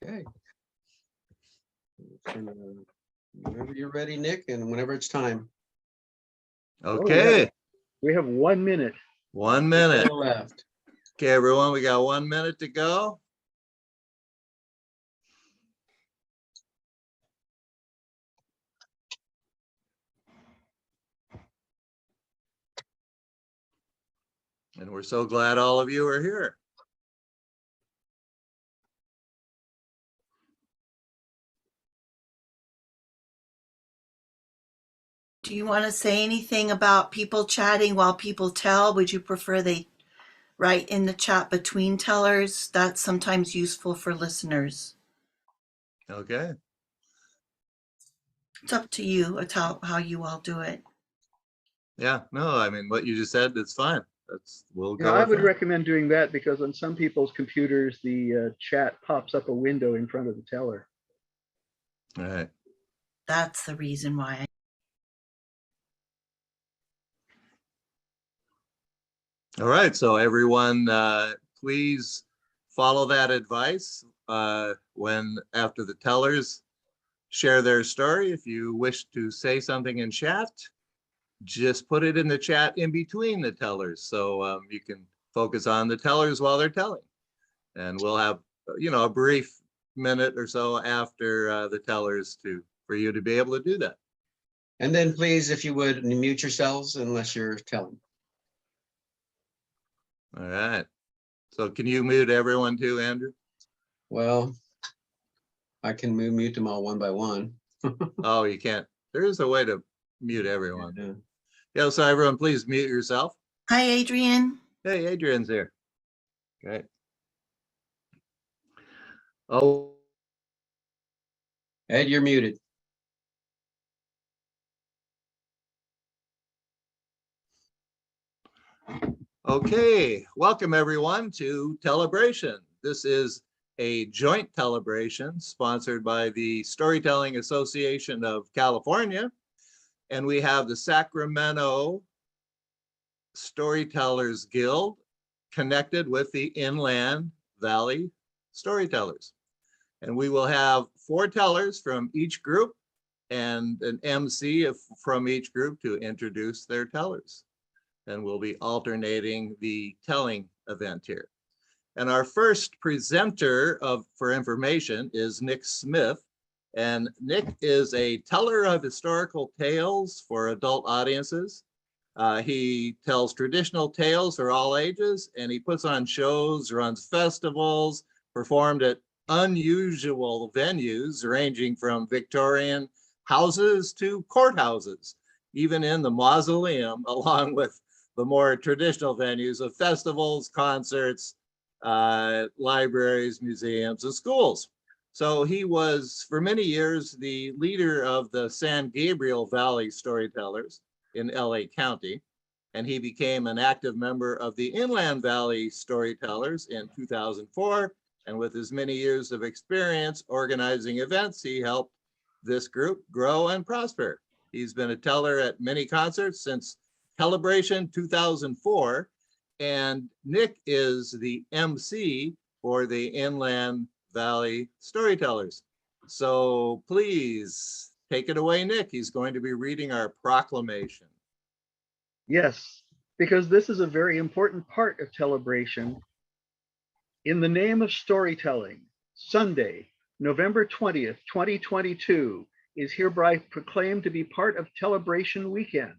Okay. Whenever you're ready, Nick, and whenever it's time. Okay. We have 1 minute. 1 minute. Left. Okay, everyone, we got 1 minute to go. And we're so glad all of you are here. Do you want to say anything about people chatting while people tell? Would you prefer they write in the chat between tellers? That's sometimes useful for listeners. Okay. It's up to you. It's how you all do it. Yeah, no, I mean, what you just said, it's fine. We'll go. I would recommend doing that because on some people's computers, the chat pops up a window in front of the teller. All right. That's the reason why. All right, so everyone, please follow that advice when after the tellers share their story. If you wish to say something in chat, just put it in the chat in between the tellers, so you can focus on the tellers while they're telling. And we'll have, a brief minute or so after the tellers for you to be able to do that. And then please, if you would, mute yourselves unless you're telling. All right. So can you mute everyone too, Andrew? Well, I can mute them all one by one. Oh, you can't. There is a way to mute everyone. Yeah. Yeah, so everyone, please mute yourself. Hi, Adrian. Hey, Adrian's here. Great. Oh. Ed, you're muted. Okay, welcome everyone to TELLABRATION. This is a joint TELLABRATION sponsored by the Storytelling Association of California. And we have the Sacramento Storytellers Guild connected with the Inland Valley Storytellers. And we will have 4 tellers from each group and an MC from each group to introduce their tellers. And we'll be alternating the telling event here. And our first presenter for information is Nick Smith. And Nick is a teller of historical tales for adult audiences. He tells traditional tales for all ages, and he puts on shows, runs festivals, performed at unusual venues ranging from Victorian houses to courthouses, even in the mausoleum, along with the more traditional venues of festivals, concerts, libraries, museums, and schools. So he was, for many years, the leader of the San Gabriel Valley Storytellers in LA County, and he became an active member of the Inland Valley Storytellers in 2004. And with his many years of experience organizing events, he helped this group grow and prosper. He's been a teller at many concerts since TELLABRATION 2004, and Nick is the MC for the Inland Valley Storytellers. So please take it away, Nick. He's going to be reading our proclamation. Yes, because this is a very important part of TELLABRATION. In the name of storytelling, Sunday, November 20th, 2022 is hereby proclaimed to be part of TELLABRATION weekend,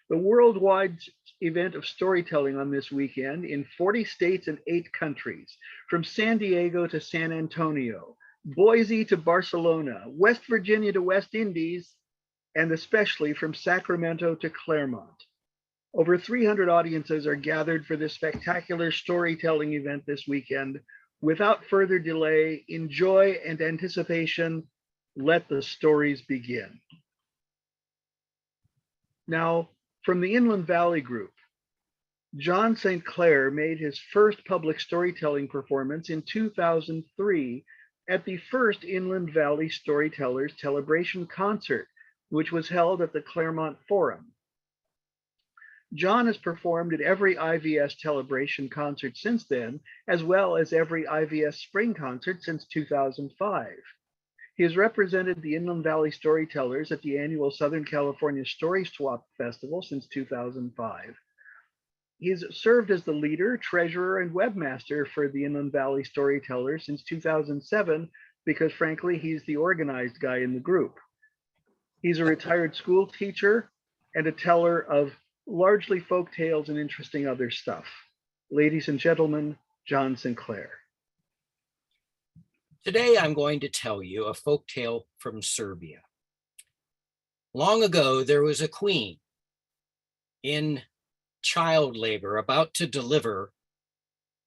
the worldwide event of storytelling on this weekend in 40 states and 8 countries, from San Diego to San Antonio, Boise to Barcelona, West Virginia to West Indies, and especially from Sacramento to Claremont. Over 300 audiences are gathered for this spectacular storytelling event this weekend. Without further delay, in joy and anticipation, let the stories begin. Now, from the Inland Valley Group, John St. Clair made his first public storytelling performance in 2003 at the first Inland Valley Storytellers TELLABRATION concert, which was held at the Claremont Forum. John has performed at every IVS Telebration concert since then, as well as every IVS Spring concert since 2005. He has represented the Inland Valley Storytellers at the annual Southern California Story Swap Festival since 2005. He's served as the leader, treasurer, and webmaster for the Inland Valley Storytellers since 2007 because, frankly, he's the organized guy in the group. He's a retired school teacher and a teller of largely folk tales and interesting other stuff. Ladies and gentlemen, John Sinclair. Today, I'm going to tell you a folk tale from Serbia. Long ago, there was a queen in child labor about to deliver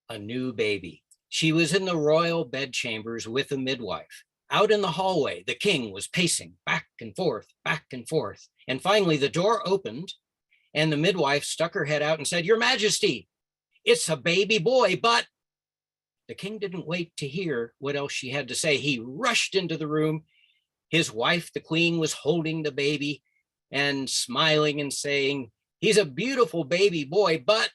a new baby. She was in the royal bedchambers with a midwife. Out in the hallway, the king was pacing back and forth, and finally the door opened and the midwife stuck her head out and said, "Your Majesty, it's a baby boy." But the king didn't wait to hear what else she had to say. He rushed into the room. His wife, the queen, was holding the baby and smiling and saying, "He's a beautiful baby boy." But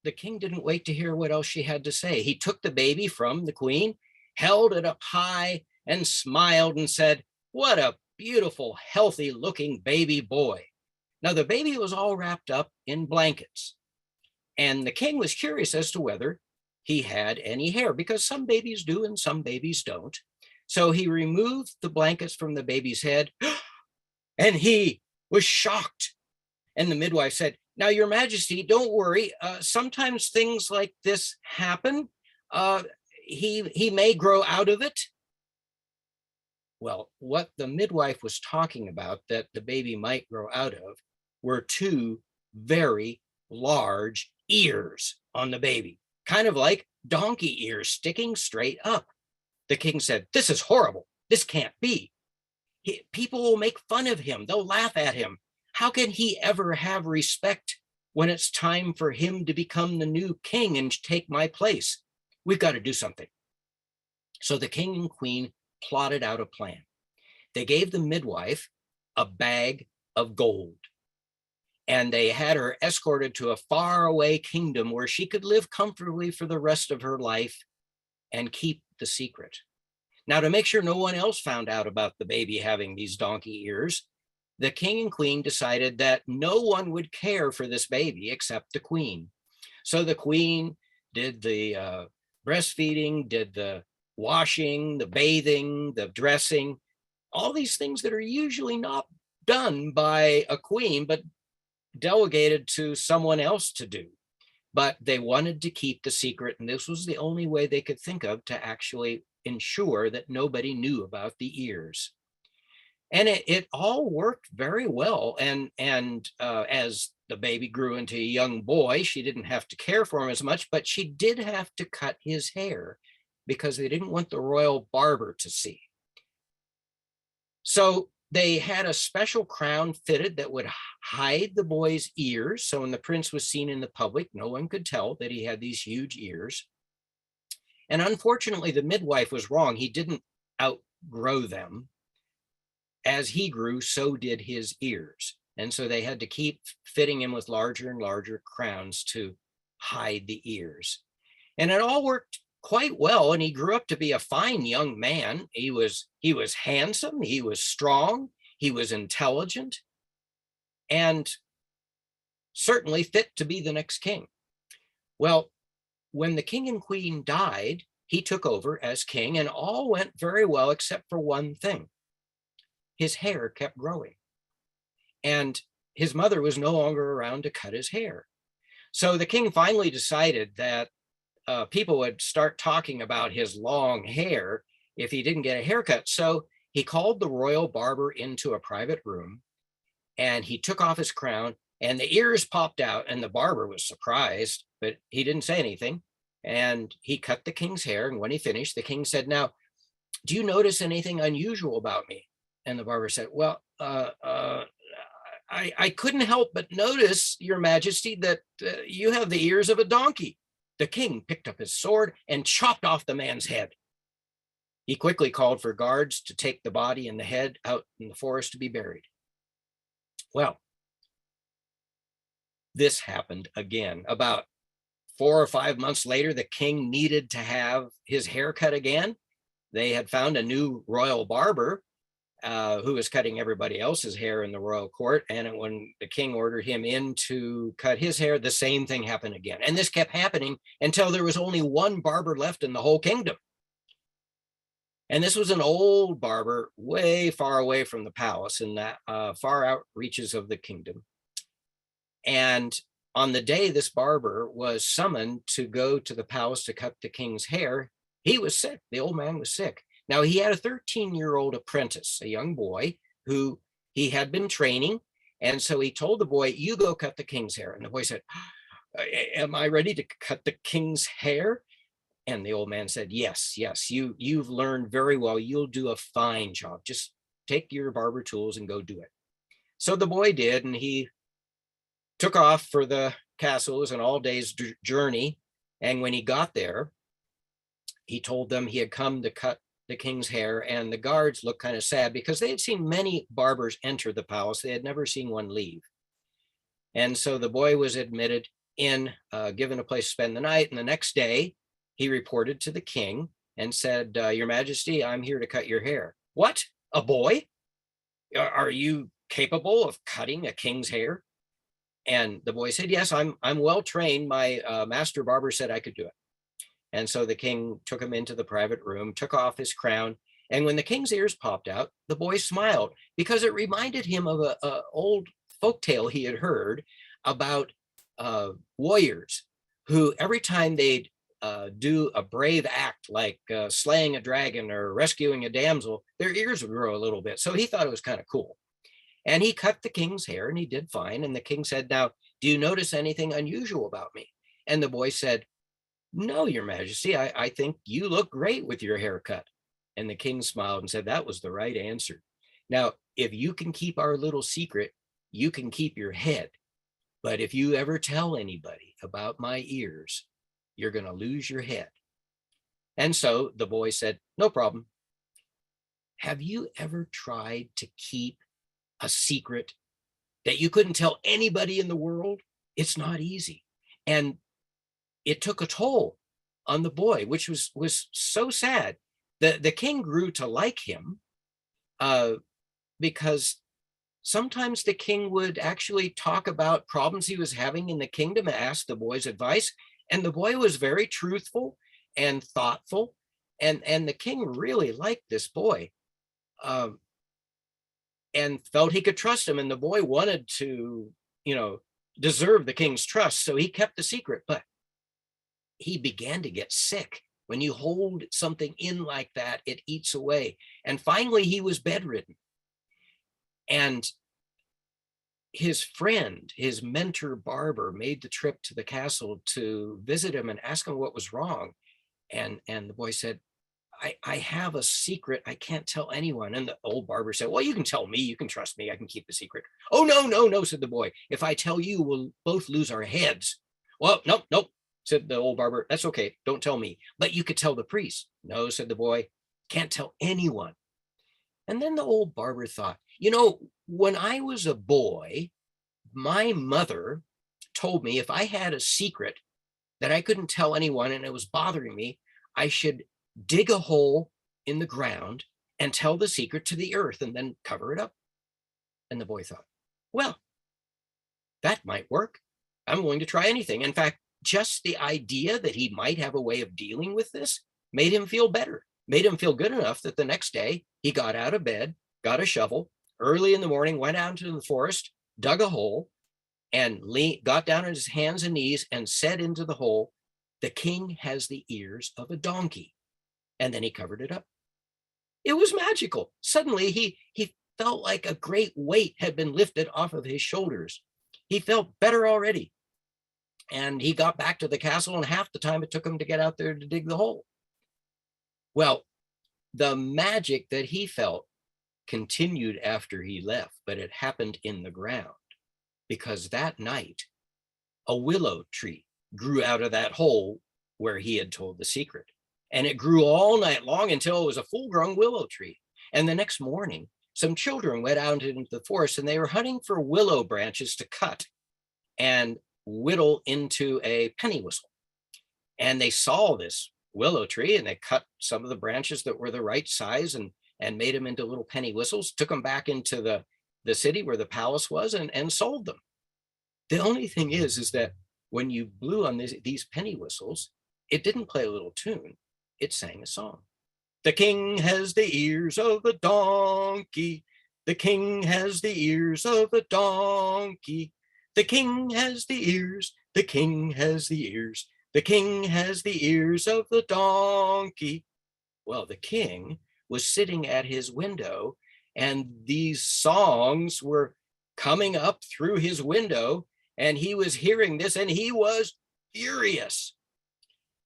the king didn't wait to hear what else she had to say. He took the baby from the queen, held it up high, and smiled and said, "What a beautiful, healthy looking baby boy." Now, the baby was all wrapped up in blankets, and the king was curious as to whether he had any hair, because some babies do and some babies don't. So he removed the blankets from the baby's head, and he was shocked. And the midwife said, "Now, Your Majesty, don't worry. Sometimes things like this happen. He may grow out of it." Well, what the midwife was talking about that the baby might grow out of were two very large ears on the baby, kind of like donkey ears sticking straight up. The king said, "This is horrible. This can't be. People will make fun of him. They'll laugh at him. How can he ever have respect when it's time for him to become the new king and take my place? We've got to do something." So the king and queen plotted out a plan. They gave the midwife a bag of gold, and they had her escorted to a faraway kingdom where she could live comfortably for the rest of her life and keep the secret. Now, to make sure no one else found out about the baby having these donkey ears, the king and queen decided that no one would care for this baby except the queen. So the queen did the breastfeeding, did the washing, the bathing, the dressing, all these things that are usually not done by a queen, but delegated to someone else to do. But they wanted to keep the secret, and this was the only way they could think of to actually ensure that nobody knew about the ears. And it all worked very well. And as the baby grew into a young boy, she didn't have to care for him as much, but she did have to cut his hair because they didn't want the royal barber to see. So they had a special crown fitted that would hide the boy's ears. So when the prince was seen in the public, no one could tell that he had these huge ears. And unfortunately, the midwife was wrong. He didn't outgrow them. As he grew, so did his ears. And so they had to keep fitting him with larger and larger crowns to hide the ears. And it all worked quite well. And he grew up to be a fine young man. He was handsome, he was strong, he was intelligent, and certainly fit to be the next king. Well, when the king and queen died, he took over as king, and all went very well except for one thing. His hair kept growing, and his mother was no longer around to cut his hair. So the king finally decided that people would start talking about his long hair if he didn't get a haircut. So he called the royal barber into a private room, and he took off his crown, and the ears popped out, and the barber was surprised, but he didn't say anything. And he cut the king's hair, and when he finished, the king said, "Now, do you notice anything unusual about me?" And the barber said, "Well, I couldn't help but notice, Your Majesty, that you have the ears of a donkey." The king picked up his sword and chopped off the man's head. He quickly called for guards to take the body and the head out in the forest to be buried. Well, this happened again. About 4 or 5 months later, the king needed to have his hair cut again. They had found a new royal barber who was cutting everybody else's hair in the royal court. And when the king ordered him in to cut his hair, the same thing happened again. And this kept happening until there was only one barber left in the whole kingdom. And this was an old barber way far away from the palace in that far out reaches of the kingdom. And on the day this barber was summoned to go to the palace to cut the king's hair, he was sick. The old man was sick. Now, he had a 13-year-old apprentice, a young boy who he had been training. And so he told the boy, you go cut the king's hair. And the boy said, am I ready to cut the king's hair? And the old man said, yes, you've learned very well. You'll do a fine job. Just take your barber tools and go do it. So the boy did, and he took off for the castle. It was an all-day's journey. And when he got there, he told them he had come to cut the king's hair, and the guards looked kind of sad because they had seen many barbers enter the palace. They had never seen one leave. And so the boy was admitted in, given a place to spend the night. And the next day, he reported to the king and said, Your Majesty, I'm here to cut your hair. What? A boy? Are you capable of cutting a king's hair? And the boy said, yes, I'm well trained. My master barber said I could do it. And so the king took him into the private room, took off his crown. And when the king's ears popped out, the boy smiled because it reminded him of an old folktale he had heard about warriors who every time they'd do a brave act like slaying a dragon or rescuing a damsel, their ears would grow a little bit. So he thought it was kind of cool. And he cut the king's hair and he did fine. And the king said, now, do you notice anything unusual about me? And the boy said, no, Your Majesty, I think you look great with your haircut. And the king smiled and said, that was the right answer. Now, if you can keep our little secret, you can keep your head. But if you ever tell anybody about my ears, you're going to lose your head. And so the boy said, no problem. Have you ever tried to keep a secret that you couldn't tell anybody in the world? It's not easy. And it took a toll on the boy, which was so sad. The king grew to like him because sometimes the king would actually talk about problems he was having in the kingdom and ask the boy's advice. And the boy was very truthful and thoughtful. And the king really liked this boy and felt he could trust him. And the boy wanted to, deserve the king's trust. So he kept the secret, but he began to get sick. When you hold something in like that, it eats away. And finally, he was bedridden. And his friend, his mentor barber, made the trip to the castle to visit him and ask him what was wrong. And the boy said, I have a secret I can't tell anyone. And the old barber said, well, you can tell me. You can trust me. I can keep the secret. Oh, no, said the boy. If I tell you, we'll both lose our heads. Well, nope, said the old barber. That's okay. Don't tell me. But you could tell the priest. No, said the boy. Can't tell anyone. And then the old barber thought, when I was a boy, my mother told me if I had a secret that I couldn't tell anyone and it was bothering me, I should dig a hole in the ground and tell the secret to the earth and then cover it up. And the boy thought, well, that might work. I'm willing to try anything. In fact, just the idea that he might have a way of dealing with this made him feel better, made him feel good enough that the next day he got out of bed, got a shovel, early in the morning, went out into the forest, dug a hole, and got down on his hands and knees and said into the hole, the king has the ears of a donkey. And then he covered it up. It was magical. Suddenly he felt like a great weight had been lifted off of his shoulders. He felt better already. And he got back to the castle, and half the time it took him to get out there to dig the hole. Well, the magic that he felt continued after he left, but it happened in the ground because that night a willow tree grew out of that hole where he had told the secret. And it grew all night long until it was a full-grown willow tree. And the next morning, some children went out into the forest and they were hunting for willow branches to cut. And whittle into a penny whistle. And they saw this willow tree and they cut some of the branches that were the right size and made them into little penny whistles, took them back into the city where the palace was and sold them. The only thing is that when you blew on these penny whistles, it didn't play a little tune, it sang a song. The king has the ears of a donkey. The king has the ears of a donkey. The king has the ears. The king has the ears. The king has the ears of the donkey. Well, the king was sitting at his window and these songs were coming up through his window and he was hearing this and he was furious.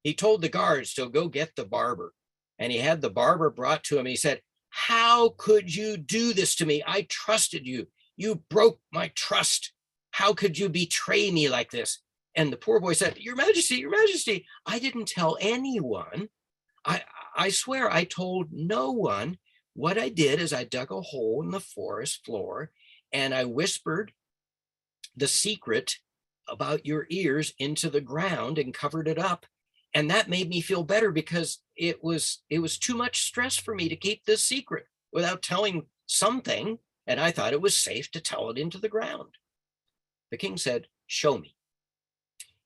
He told the guards to go get the barber and he had the barber brought to him. He said, "How could you do this to me? I trusted you. You broke my trust. How could you betray me like this?" And the poor boy said, Your Majesty, I didn't tell anyone. I swear I told no one. What I did is I dug a hole in the forest floor and I whispered the secret about your ears into the ground and covered it up. And that made me feel better because it was too much stress for me to keep this secret without telling something. And I thought it was safe to tell it into the ground. The king said, "Show me."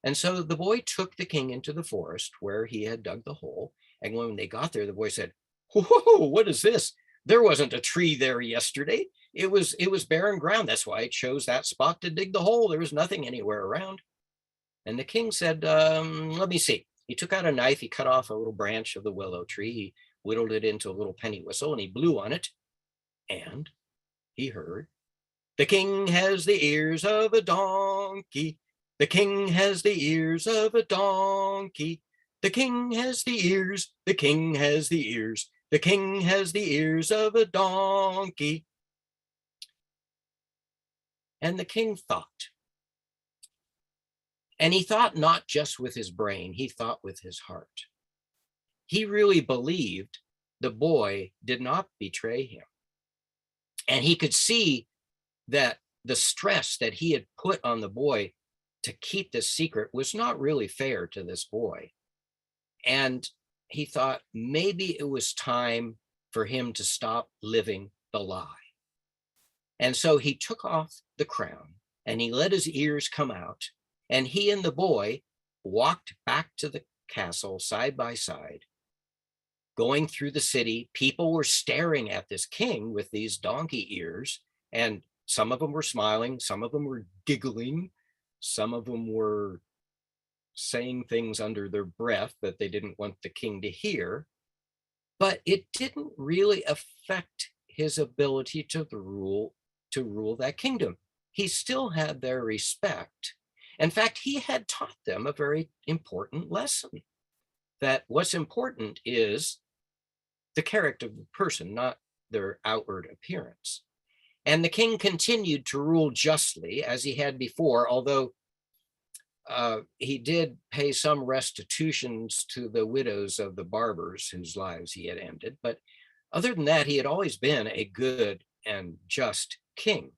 And so the boy took the king into the forest where he had dug the hole. And when they got there, the boy said, "Whoa, what is this? There wasn't a tree there yesterday. It was barren ground. That's why I chose that spot to dig the hole. There was nothing anywhere around." And the king said, let me see. He took out a knife. He cut off a little branch of the willow tree. He whittled it into a little penny whistle and he blew on it. And he heard, "The king has the ears of a donkey. The king has the ears of a donkey. The king has the ears. The king has the ears. The king has the ears of a donkey." And the king thought. And he thought not just with his brain, he thought with his heart. He really believed the boy did not betray him. And he could see that the stress that he had put on the boy to keep this secret was not really fair to this boy. And he thought maybe it was time for him to stop living the lie. And so he took off the crown and he let his ears come out and he and the boy walked back to the castle side by side. Going through the city, people were staring at this king with these donkey ears, and some of them were smiling, some of them were giggling, some of them were saying things under their breath that they didn't want the king to hear, but it didn't really affect his ability to rule that kingdom. He still had their respect. In fact, he had taught them a very important lesson, that what's important is the character of the person, not their outward appearance. And the king continued to rule justly as he had before, although he did pay some restitutions to the widows of the barbers whose lives he had ended. But other than that, he had always been a good and just king.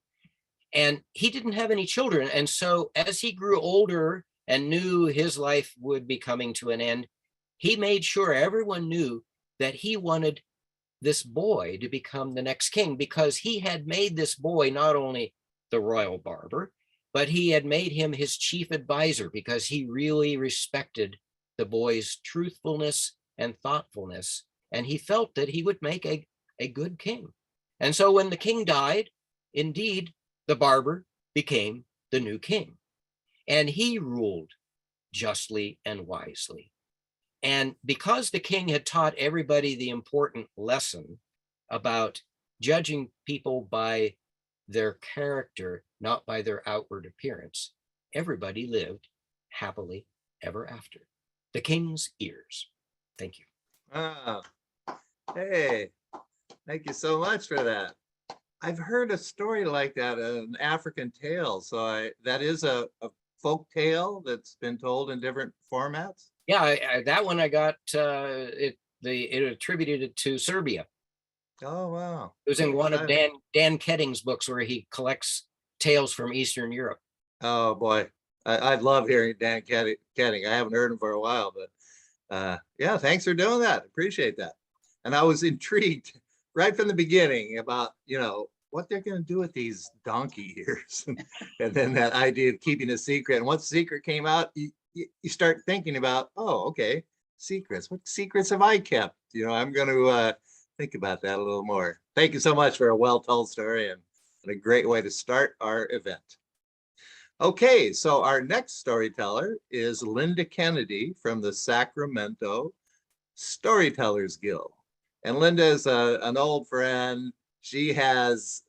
And he didn't have any children. And so as he grew older and knew his life would be coming to an end, he made sure everyone knew that he wanted this boy to become the next king, because he had made this boy not only the royal barber, but he had made him his chief advisor because he really respected the boy's truthfulness and thoughtfulness. And he felt that he would make a good king. And so when the king died, indeed, the barber became the new king. And he ruled justly and wisely. And because the king had taught everybody the important lesson about judging people by their character, not by their outward appearance, everybody lived happily ever after. The king's ears. Thank you. Ah, hey, thank you so much for that. I've heard a story like that, an African tale. So that is a folk tale that's been told in different formats. Yeah, that one I got it attributed it to Serbia. Oh, wow. It was in one of Dan Ketting's books where he collects tales from Eastern Europe. Oh boy, I love hearing Dan Ketting. I haven't heard him for a while, but yeah, thanks for doing that. Appreciate that. And I was intrigued right from the beginning about, what they're going to do with these donkey ears. And then that idea of keeping a secret. And once the secret came out, you start thinking about, oh, okay, secrets. What secrets have I kept? I'm going to think about that a little more. Thank you so much for a well-told story and a great way to start our event. Okay, so our next storyteller is Linda Kennedy from the Sacramento Storytellers Guild. And Linda is an old friend. She has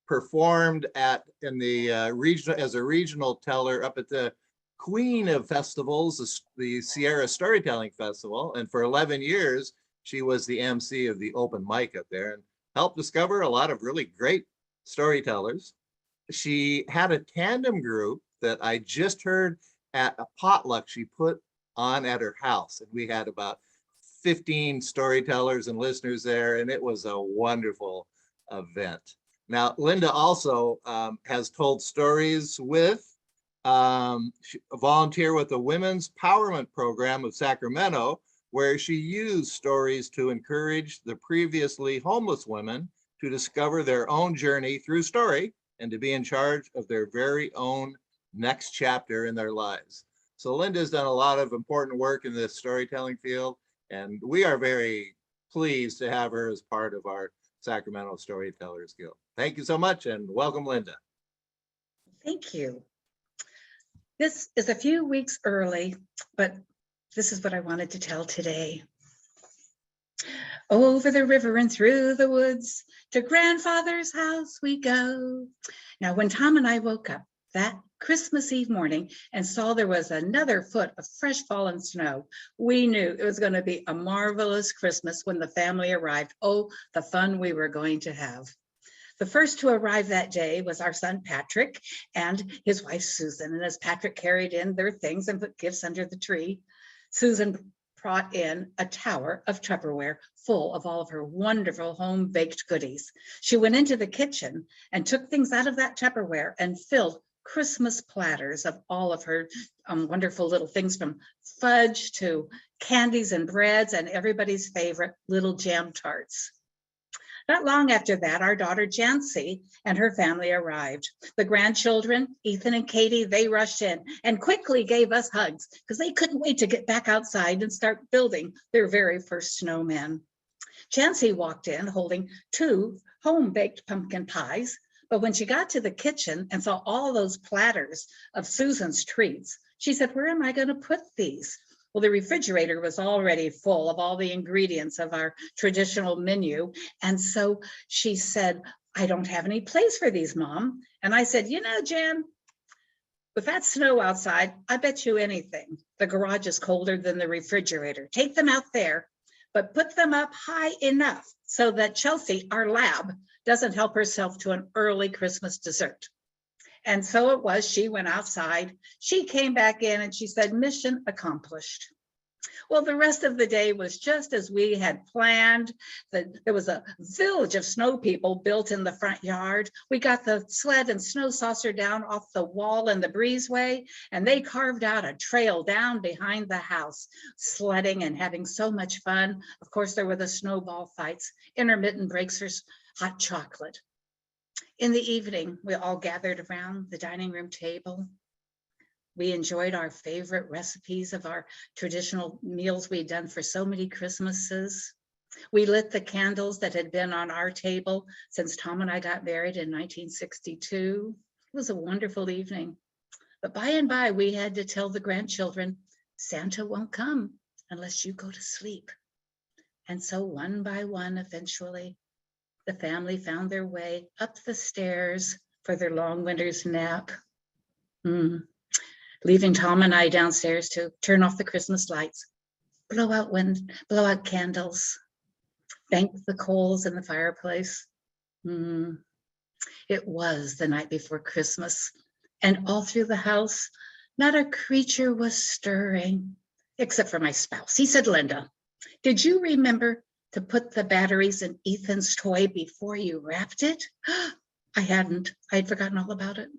performed as a regional teller up at the queen of festivals, the Sierra Storytelling Festival. And for 11 years, she was the MC of the open mic up there and helped discover a lot of really great storytellers. She had a tandem group that I just heard at a potluck she put on at her house. And we had about 15 storytellers and listeners there, and it was a wonderful event. Now, Linda also has told stories with, she volunteer with the Women's Empowerment Program of Sacramento, where she used stories to encourage the previously homeless women to discover their own journey through story and to be in charge of their very own next chapter in their lives. So Linda's done a lot of important work in the storytelling field, and we are very pleased to have her as part of our Sacramento Storytellers Guild. Thank you so much, and welcome, Linda. Thank you. This is a few weeks early, but this is what I wanted to tell today. Over the river and through the woods, to grandfather's house we go. Now, when Tom and I woke up that Christmas Eve morning and saw there was another foot of fresh fallen snow, we knew it was going to be a marvelous Christmas when the family arrived. Oh, the fun we were going to have. The first to arrive that day was our son, Patrick, and his wife, Susan. And as Patrick carried in their things and put gifts under the tree, Susan brought in a tower of Tupperware full of all of her wonderful home-baked goodies. She went into the kitchen and took things out of that Tupperware and filled Christmas platters of all of her wonderful little things, from fudge to candies and breads and everybody's favorite little jam tarts. Not long after that, our daughter Jancy and her family arrived. The grandchildren, Ethan and Katie, they rushed in and quickly gave us hugs because they couldn't wait to get back outside and start building their very first snowman. Jancy walked in holding 2 home-baked pumpkin pies, but when she got to the kitchen and saw all those platters of Susan's treats, she said, "Where am I going to put these?" Well, the refrigerator was already full of all the ingredients of our traditional menu. And so she said, "I don't have any place for these, Mom." And I said, Jan, with that snow outside, I bet you anything the garage is colder than the refrigerator. Take them out there, but put them up high enough so that Chelsea, our lab, doesn't help herself to an early Christmas dessert. And so it was. She went outside. She came back in and she said, "Mission accomplished." Well, the rest of the day was just as we had planned. There was a village of snow people built in the front yard. We got the sled and snow saucer down off the wall in the breezeway, and they carved out a trail down behind the house, sledding and having so much fun. Of course, there were the snowball fights, intermittent breaks for hot chocolate. In the evening, we all gathered around the dining room table. We enjoyed our favorite recipes of our traditional meals we'd done for so many Christmases. We lit the candles that had been on our table since Tom and I got married in 1962. It was a wonderful evening. But by and by, we had to tell the grandchildren, Santa won't come unless you go to sleep. And so one by one, eventually, the family found their way up the stairs for their long winter's nap. Leaving Tom and I downstairs to turn off the Christmas lights, blow out candles, bank the coals in the fireplace. It was the night before Christmas, and all through the house, not a creature was stirring, except for my spouse. He said, "Linda, did you remember to put the batteries in Ethan's toy before you wrapped it?" I hadn't. I had forgotten all about it.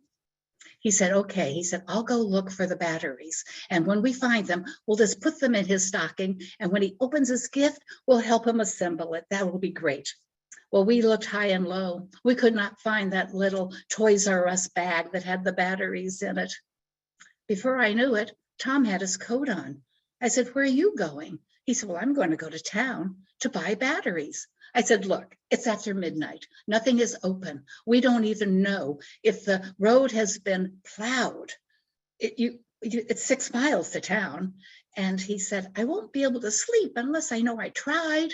He said, okay. He said, I'll go look for the batteries. And when we find them, we'll just put them in his stocking. And when he opens his gift, we'll help him assemble it. That will be great. Well, we looked high and low. We could not find that little Toys R Us bag that had the batteries in it. Before I knew it, Tom had his coat on. I said, where are you going? He said, well, I'm going to go to town to buy batteries. I said, look, it's after midnight. Nothing is open. We don't even know if the road has been plowed. It's 6 miles to town. And he said, I won't be able to sleep unless I know I tried.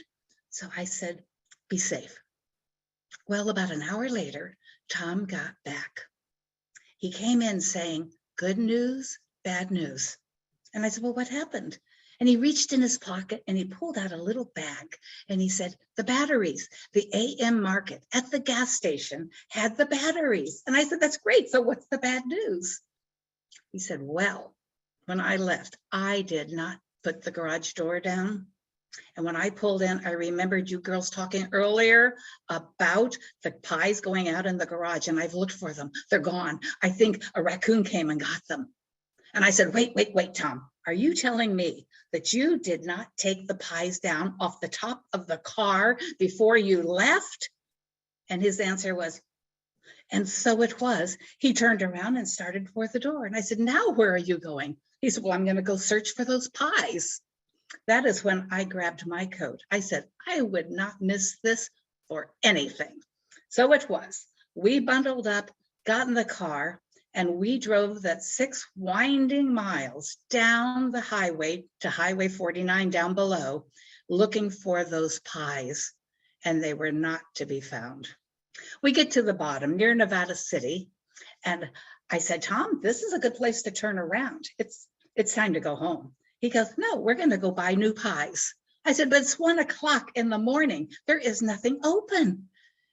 So I said, be safe. Well, about an hour later, Tom got back. He came in saying, good news, bad news. And I said, well, what happened? And he reached in his pocket and he pulled out a little bag and he said, the batteries, the AM market at the gas station had the batteries. And I said, that's great. So what's the bad news? He said, well, when I left, I did not put the garage door down. And when I pulled in, I remembered you girls talking earlier about the pies going out in the garage, and I've looked for them. They're gone. I think a raccoon came and got them. And I said, wait, Tom, are you telling me that you did not take the pies down off the top of the car before you left? And his answer was, and so it was. He turned around and started for the door. And I said, now where are you going? He said, well, I'm going to go search for those pies. That is when I grabbed my coat. I said, I would not miss this for anything. So it was. We bundled up, got in the car, and we drove that 6 winding miles down the highway to Highway 49 down below, looking for those pies, and they were not to be found. We get to the bottom near Nevada City, and I said, Tom, this is a good place to turn around. It's time to go home. He goes, no, we're going to go buy new pies. I said, but it's 1 o'clock in the morning. There is nothing open.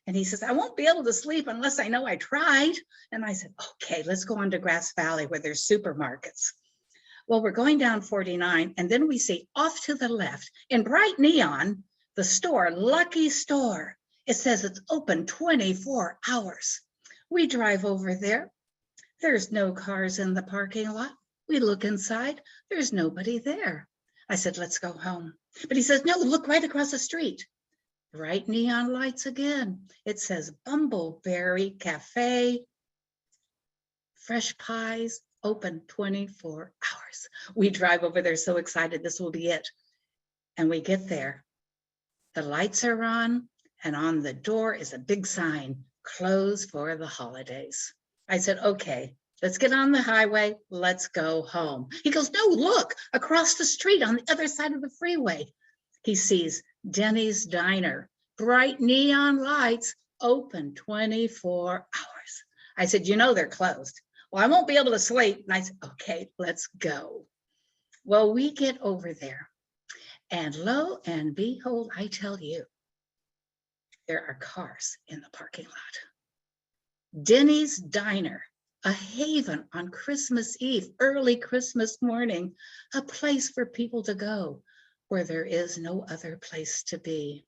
And he says, I won't be able to sleep unless I know I tried. And I said, okay, let's go on to Grass Valley where there's supermarkets. Well, we're going down 49, and then we see off to the left in bright neon, the store, Lucky Store. It says it's open 24 hours. We drive over there. There's no cars in the parking lot. We look inside. There's nobody there. I said, let's go home. But he says, no, look right across the street. Bright neon lights again. It says Bumbleberry Cafe, fresh pies, open 24 hours. We drive over there so excited, this will be it. And we get there. The lights are on the door is a big sign, closed for the holidays. I said, okay, let's get on the highway. Let's go home. He goes, no, look, across the street on the other side of the freeway. He sees Denny's Diner, bright neon lights, open 24 hours. I said, you know, they're closed. Well, I won't be able to sleep. And I said, okay, let's go. Well, we get over there, and lo and behold, I tell you, there are cars in the parking lot. Denny's Diner, a haven on Christmas Eve, early Christmas morning, a place for people to go where there is no other place to be.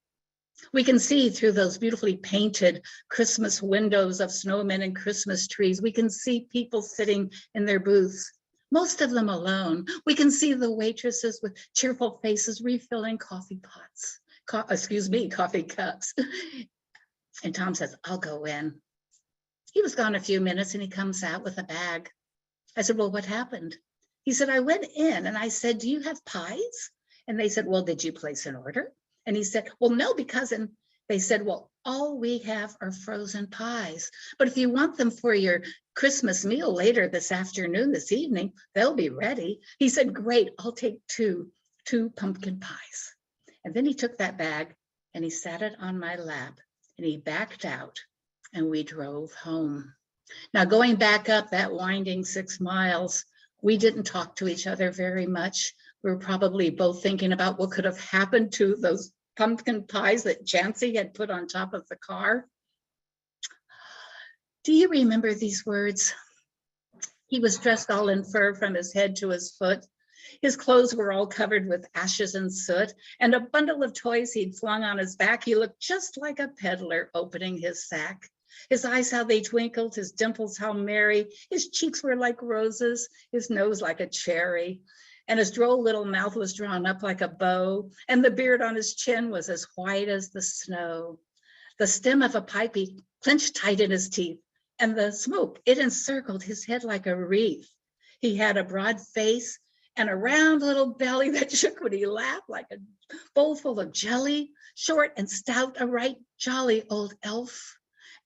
We can see through those beautifully painted Christmas windows of snowmen and Christmas trees. We can see people sitting in their booths, most of them alone. We can see the waitresses with cheerful faces refilling coffee cups. And Tom says, I'll go in. He was gone a few minutes and he comes out with a bag. I said, well, what happened? He said, I went in and I said, do you have pies? And they said, well, did you place an order? And he said, well, no, because, and they said, well, all we have are frozen pies. But if you want them for your Christmas meal later this afternoon, this evening, they'll be ready. He said, great, I'll take two pumpkin pies. And then he took that bag and he sat it on my lap and he backed out and we drove home. Now, going back up that winding 6 miles, we didn't talk to each other very much. We were probably both thinking about what could have happened to those pumpkin pies that Jancy had put on top of the car. Do you remember these words? He was dressed all in fur from his head to his foot. His clothes were all covered with ashes and soot, and a bundle of toys he'd flung on his back. He looked just like a peddler opening his sack. His eyes, how they twinkled, his dimples, how merry, his cheeks were like roses, his nose like a cherry, and his droll little mouth was drawn up like a bow, and the beard on his chin was as white as the snow. The stem of a pipe he clenched tight in his teeth, and the smoke, it encircled his head like a wreath. He had a broad face and a round little belly that shook when he laughed like a bowl full of jelly, short and stout, a right jolly old elf.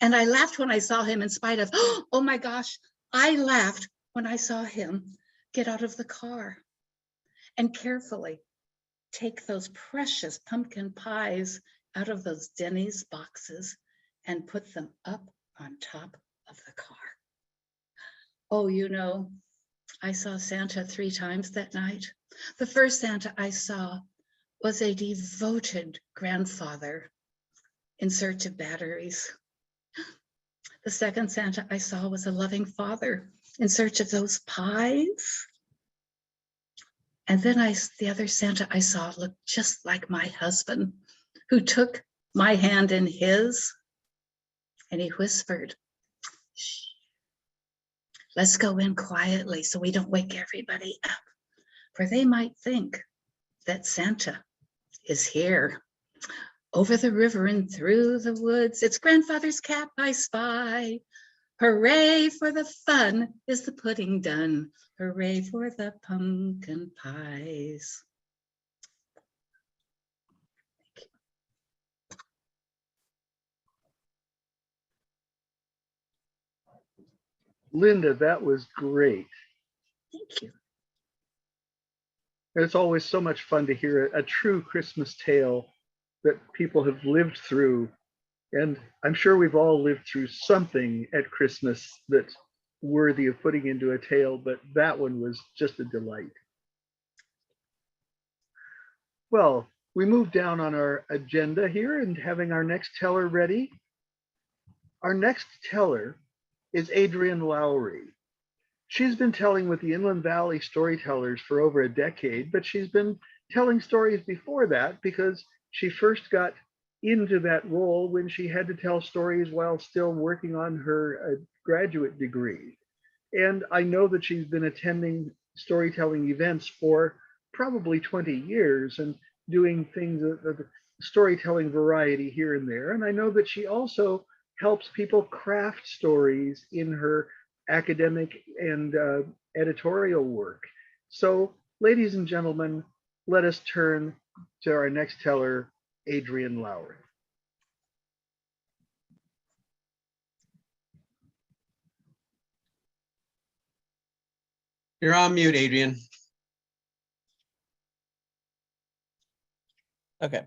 And I laughed when I saw him in spite of, oh my gosh, I laughed when I saw him get out of the car and carefully take those precious pumpkin pies out of those Denny's boxes and put them up on top of the car. Oh, you know, I saw Santa 3 times that night. The first Santa I saw was a devoted grandfather in search of batteries. The second Santa I saw was a loving father in search of those pies. And then the other Santa I saw looked just like my husband, who took my hand in his and he whispered, shh, let's go in quietly so we don't wake everybody up, for they might think that Santa is here. Over the river and through the woods, it's grandfather's cap I spy. Hooray for the fun, is the pudding done? Hooray for the pumpkin pies. Linda, that was great. Thank you. It's always so much fun to hear a true Christmas tale that people have lived through. And I'm sure we've all lived through something at Christmas that's worthy of putting into a tale, but that one was just a delight. Well, we move down on our agenda here and having our next teller ready. Our next teller is Adrienne Lowry. She's been telling with the Inland Valley Storytellers for over a decade, but she's been telling stories before that because she first got into that role when she had to tell stories while still working on her graduate degree. And I know that she's been attending storytelling events for probably 20 years and doing things of the storytelling variety here and there. And I know that she also helps people craft stories in her academic and editorial work. So, ladies and gentlemen, let us turn to our next teller, Adrienne Lowry. You're on mute, Adrienne. Okay.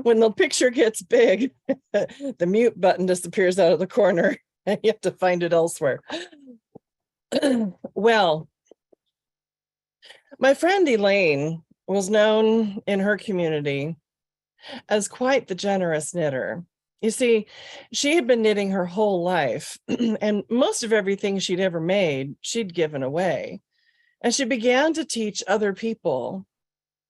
When the picture gets big, the mute button disappears out of the corner and you have to find it elsewhere. Well, my friend Elaine was known in her community as quite the generous knitter. You see, she had been knitting her whole life, and most of everything she'd ever made, she'd given away. And she began to teach other people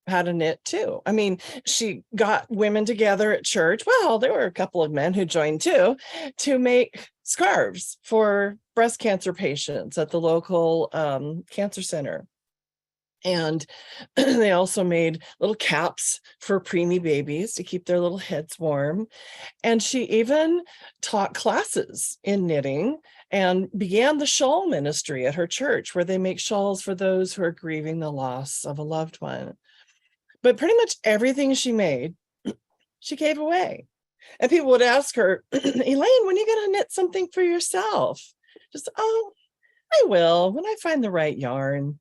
how to knit too. I mean, she got women together at church. Well, there were a couple of men who joined too, to make scarves for breast cancer patients at the local cancer center. And they also made little caps for preemie babies to keep their little heads warm. And she even taught classes in knitting and began the shawl ministry at her church, where they make shawls for those who are grieving the loss of a loved one. But pretty much everything she made, she gave away. And people would ask her, Elaine, when are you going to knit something for yourself? Just, oh, I will when I find the right yarn.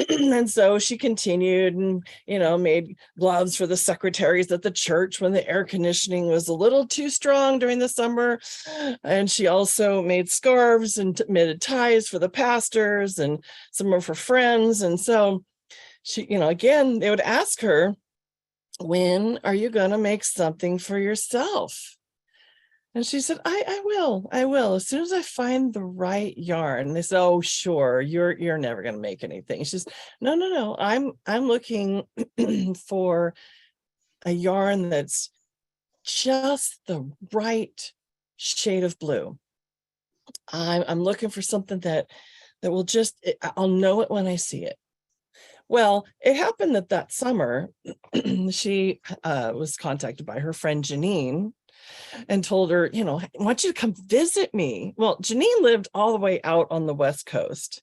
And so she continued and, made gloves for the secretaries at the church when the air conditioning was a little too strong during the summer. And she also made scarves and knitted ties for the pastors and some of her friends. And so she, again, they would ask her, when are you going to make something for yourself? And she said, I will, as soon as I find the right yarn. And they said, oh, sure, you're never going to make anything. She says, no, I'm looking for a yarn that's just the right shade of blue. I'm looking for something that will just, I'll know it when I see it. Well, it happened that summer, she was contacted by her friend Janine and told her, you know, I want you to come visit me. Well, Janine lived all the way out on the West Coast,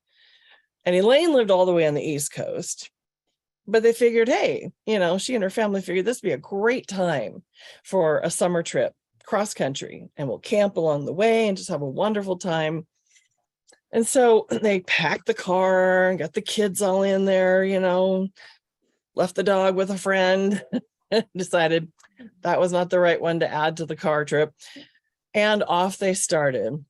and Elaine lived all the way on the East Coast. But they figured, hey, you know, she and her family figured this would be a great time for a summer trip cross country, and we'll camp along the way and just have a wonderful time. And so they packed the car and got the kids all in there, you know, left the dog with a friend, decided that was not the right one to add to the car trip. And off they started.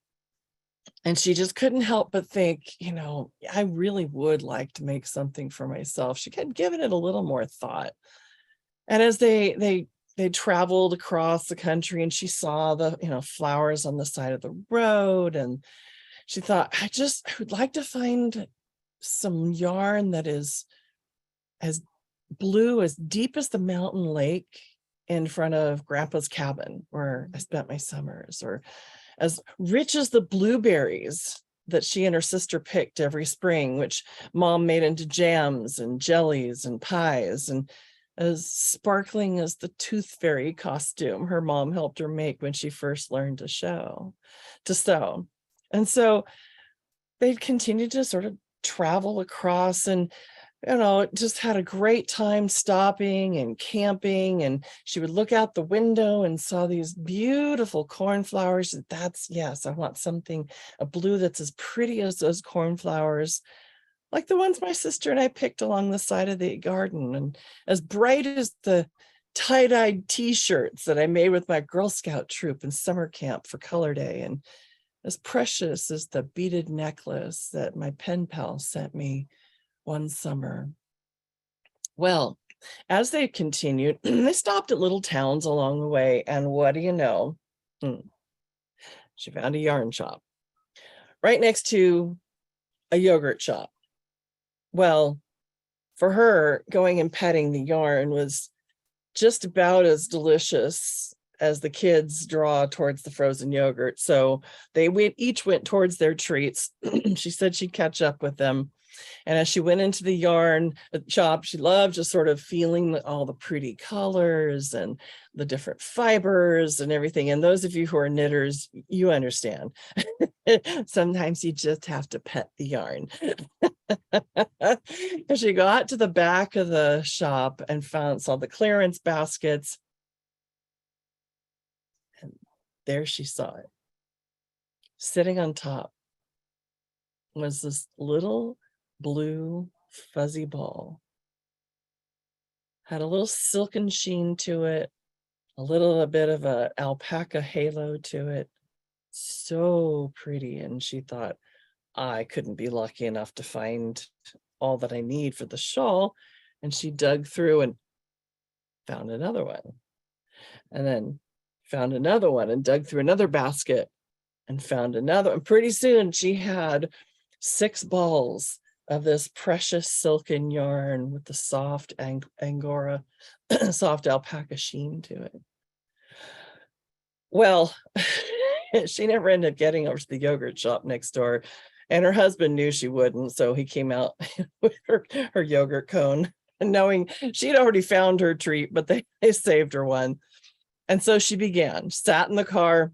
And she just couldn't help but think, you know, I really would like to make something for myself. She had given it a little more thought. And as they traveled across the country, and she saw the, you know, flowers on the side of the road, and she thought, I would like to find some yarn that is as blue, as deep as the mountain lake in front of Grandpa's cabin where I spent my summers, or as rich as the blueberries that she and her sister picked every spring, which Mom made into jams and jellies and pies, and as sparkling as the tooth fairy costume her mom helped her make when she first learned to sew. And so they'd continued to sort of travel across, and, you know, just had a great time stopping and camping. And she would look out the window and saw these beautiful cornflowers. Yes, I want something, a blue that's as pretty as those cornflowers, like the ones my sister and I picked along the side of the garden, and as bright as the tie-dyed t-shirts that I made with my Girl Scout troop in summer camp for Color Day, and as precious as the beaded necklace that my pen pal sent me one summer. Well, as they continued, they stopped at little towns along the way, and what do you know? She found a yarn shop right next to a yogurt shop. Well, for her, going and petting the yarn was just about as delicious as the kids draw towards the frozen yogurt. So they each went towards their treats. She said she'd catch up with them. And as she went into the yarn shop, she loved just sort of feeling all the pretty colors and the different fibers and everything. And those of you who are knitters, you understand. Sometimes you just have to pet the yarn. And she got to the back of the shop and saw the clearance baskets. And there she saw it. Sitting on top was this little blue fuzzy ball. Had a little silken sheen to it, a little bit of a alpaca halo to it. So pretty. And she thought, I couldn't be lucky enough to find all that I need for the shawl. And she dug through and found another one, and then found another one, and dug through another basket and found another. And pretty soon she had 6 balls of this precious silken yarn with the soft Angora, soft alpaca sheen to it. Well, she never ended up getting over to the yogurt shop next door, and her husband knew she wouldn't, so he came out with her yogurt cone, and knowing she'd already found her treat, but they saved her one. And so she sat in the car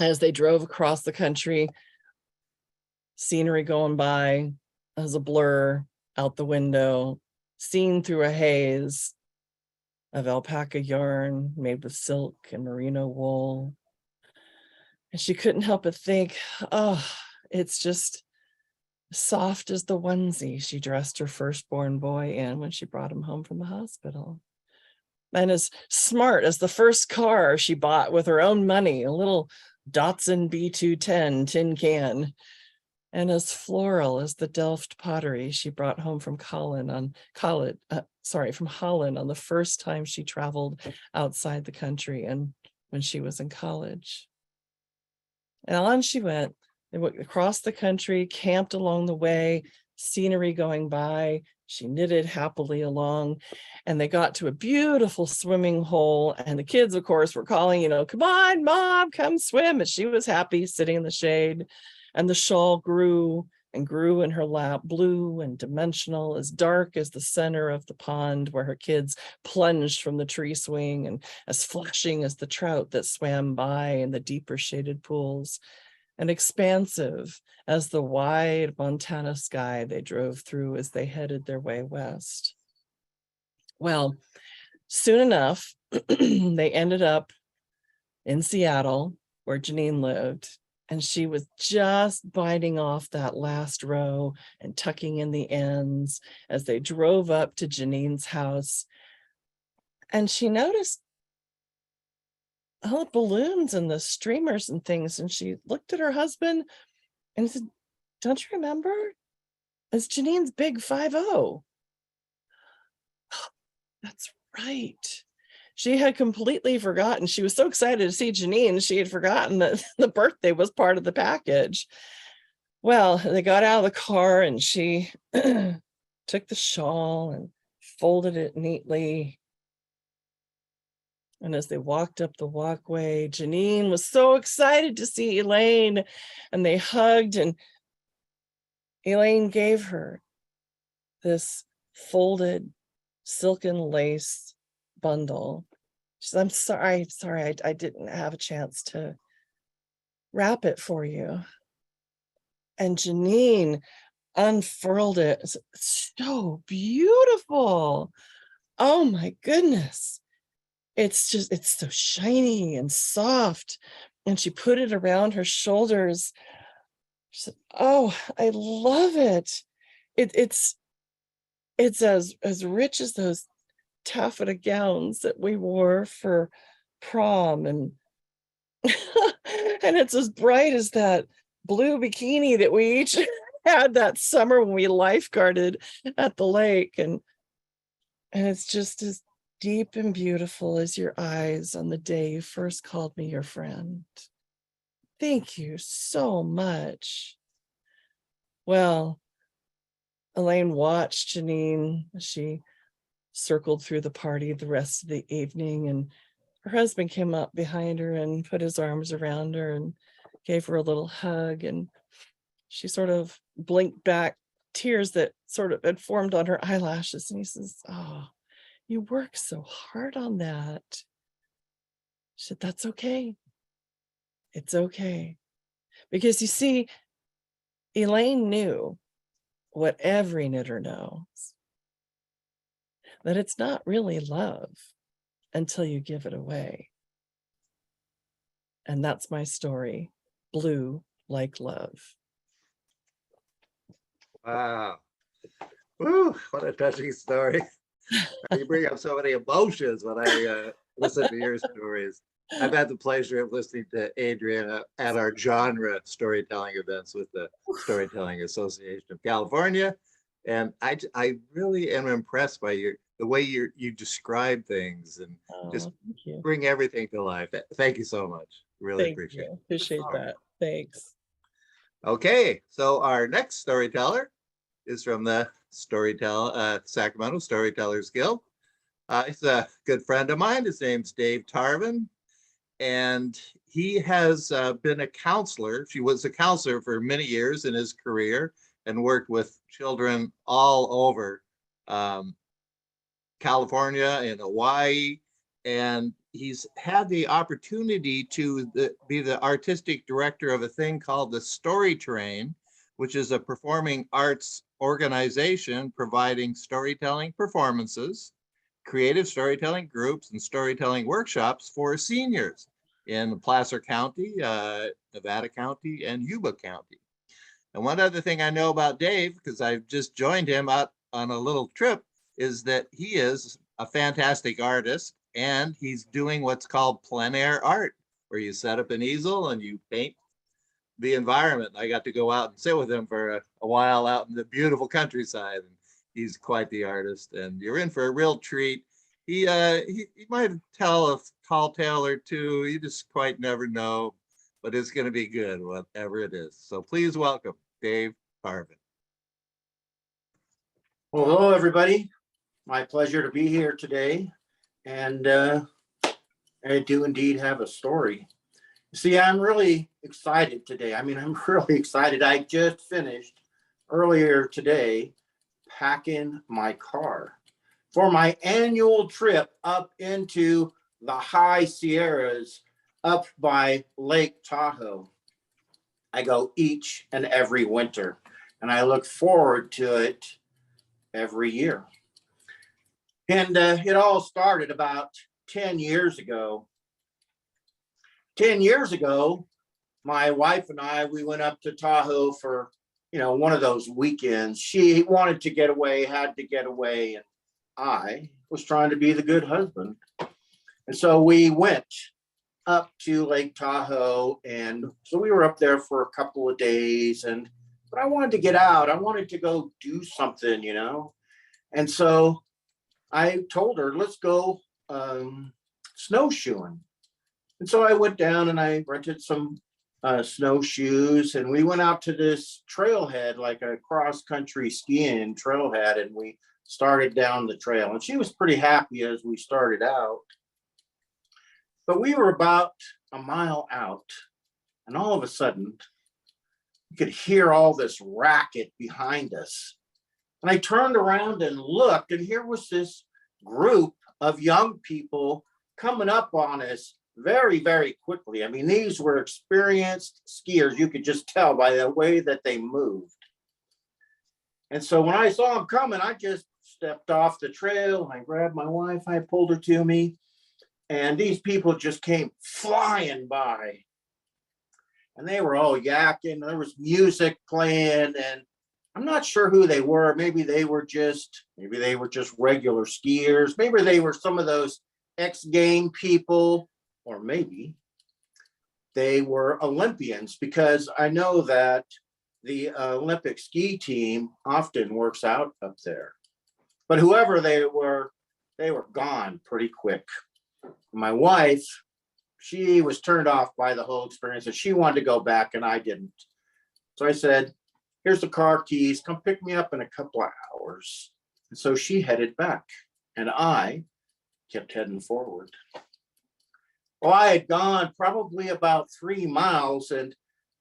as they drove across the country, scenery going by as a blur out the window, seen through a haze of alpaca yarn made with silk and merino wool. And she couldn't help but think, oh, it's just soft as the onesie she dressed her firstborn boy in when she brought him home from the hospital. And as smart as the first car she bought with her own money, a little Datsun B210 tin can. And as floral as the Delft pottery she brought home from Holland on the first time she traveled outside the country, and when she was in college. And on she went. They went across the country, camped along the way, scenery going by. She knitted happily along, and they got to a beautiful swimming hole. And the kids, of course, were calling, come on, Mom, come swim. And she was happy sitting in the shade. And the shawl grew and grew in her lap, blue and dimensional, as dark as the center of the pond where her kids plunged from the tree swing, and as flashing as the trout that swam by in the deeper shaded pools, and expansive as the wide Montana sky they drove through as they headed their way west. Well, soon enough, they ended up in Seattle, where Janine lived, and she was just biting off that last row and tucking in the ends as they drove up to Janine's house. And she noticed all the balloons and the streamers and things. And she looked at her husband and said, "Don't you remember? It's Janine's big 5-0. That's right. She had completely forgotten. She was so excited to see Janine, she had forgotten that the birthday was part of the package. Well, they got out of the car and she took the shawl and folded it neatly. And as they walked up the walkway, Janine was so excited to see Elaine, and they hugged, and Elaine gave her this folded silken lace bundle. She said, I'm sorry, I didn't have a chance to wrap it for you. And Janine unfurled it. It's so beautiful. Oh my goodness. It's so shiny and soft. And she put it around her shoulders. She said, "Oh, I love it. It's as rich as those taffeta gowns that we wore for prom, and and it's as bright as that blue bikini that we each had that summer when we lifeguarded at the lake, and it's just as deep and beautiful as your eyes on the day you first called me your friend. Thank you so much." Well, Elaine watched Janine as she circled through the party the rest of the evening, and her husband came up behind her and put his arms around her and gave her a little hug, and she sort of blinked back tears that sort of had formed on her eyelashes, and he says, "Oh, you worked so hard on that." She said, "That's okay. It's okay." Because you see, Elaine knew what every knitter knows, that it's not really love until you give it away. And that's my story, Blue Like Love. Wow. Woo, what a touching story. You bring up so many emotions when I listen to your stories. I've had the pleasure of listening to Adriana at our genre storytelling events with the Storytelling Association of California. And I really am impressed by the way you describe things and just Thank you. bring everything to life. Thank you so much. Really Thank appreciate you. it. Appreciate that. Thanks. Okay, so our next storyteller is from the Sacramento Storytellers Guild. He's a good friend of mine. His name's Dave Tarvin, and he has been a counselor. She was a counselor for many years in his career and worked with children all over California and Hawaii. And he's had the opportunity to be the artistic director of a thing called the Story Train, which is a performing arts organization providing storytelling performances, creative storytelling groups, and storytelling workshops for seniors in Placer County, Nevada County, and Yuba County. And one other thing I know about Dave, because I've just joined him out on a little trip, is that he is a fantastic artist, and he's doing what's called plein air art, where you set up an easel and you paint the environment. I got to go out and sit with him for a while out in the beautiful countryside, and he's quite the artist, and you're in for a real treat. He might tell a tall tale or two, you just quite never know, but it's going to be good, whatever it is. So please welcome Dave Tarvin. Well, hello, everybody. My pleasure to be here today. And I do indeed have a story. See, I'm really excited today. I mean, I'm really excited. I just finished earlier today packing my car for my annual trip up into the high Sierras up by Lake Tahoe. I go each and every winter, and I look forward to it every year. And it all started about 10 years ago. 10 years ago, my wife and I, we went up to Tahoe for, one of those weekends. She wanted to get away, had to get away, and I was trying to be the good husband. And so we went up to Lake Tahoe, and so we were up there for a couple of days, but I wanted to get out. I wanted to go do something, And so I told her, let's go snowshoeing. And so I went down and I rented some snowshoes, and we went out to this trailhead, like a cross-country skiing trailhead, and we started down the trail. And she was pretty happy as we started out. But we were about a mile out, and all of a sudden, you could hear all this racket behind us. And I turned around and looked, and here was this group of young people coming up on us very, very quickly. I mean, these were experienced skiers. You could just tell by the way that they moved. And so when I saw them coming, I just stepped off the trail. I grabbed my wife, I pulled her to me, and these people just came flying by. And they were all yakking. There was music playing, and I'm not sure who they were. Maybe they were just regular skiers. Maybe they were some of those X Game people, or maybe they were Olympians, because I know that the Olympic ski team often works out up there. But whoever they were gone pretty quick. My wife, she was turned off by the whole experience, and she wanted to go back, and I didn't. So I said, here's the car keys, come pick me up in a couple of hours. And so she headed back, and I kept heading forward. Well, I had gone probably about 3 miles, and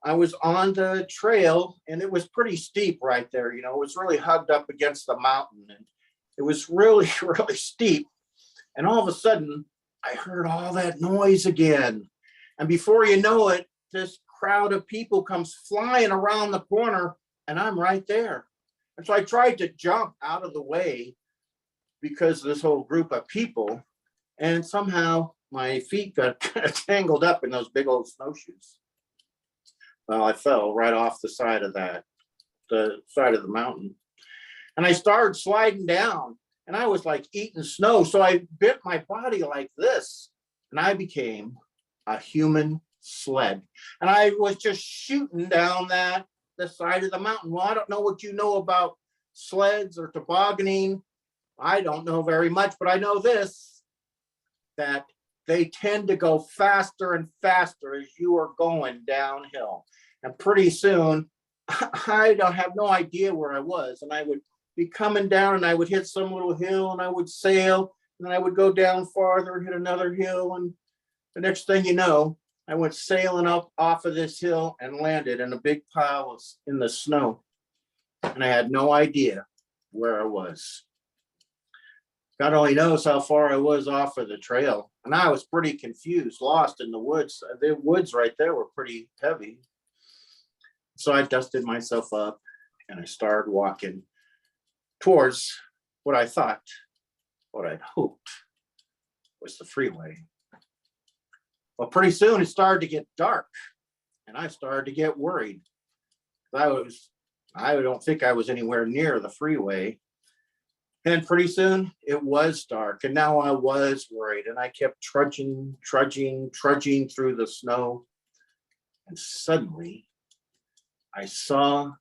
I was on the trail, and it was pretty steep right there. It was really hugged up against the mountain, and it was really, really steep. And all of a sudden, I heard all that noise again. And before you know it, this crowd of people comes flying around the corner, and I'm right there. And so I tried to jump out of the way because of this whole group of people. And somehow my feet got kind of tangled up in those big old snowshoes. Well, I fell right off the side of the mountain. And I started sliding down, and I was like eating snow. So I bent my body like this, and I became a human sled. And I was just shooting down the side of the mountain. Well, I don't know what you know about sleds or tobogganing. I don't know very much, but I know this, that they tend to go faster and faster as you are going downhill. And pretty soon, I don't have no idea where I was. And I would be coming down, and I would hit some little hill, and I would sail, and then I would go down farther and hit another hill. And the next thing you know, I went sailing up off of this hill and landed in a big pile in the snow. And I had no idea where I was. God only knows how far I was off of the trail. And I was pretty confused, lost in the woods. The woods right there were pretty heavy. So I dusted myself up, and I started walking towards what I'd hoped was the freeway. Well, pretty soon it started to get dark, and I started to get worried. I don't think I was anywhere near the freeway. And pretty soon it was dark, and now I was worried, and I kept trudging through the snow. And suddenly I saw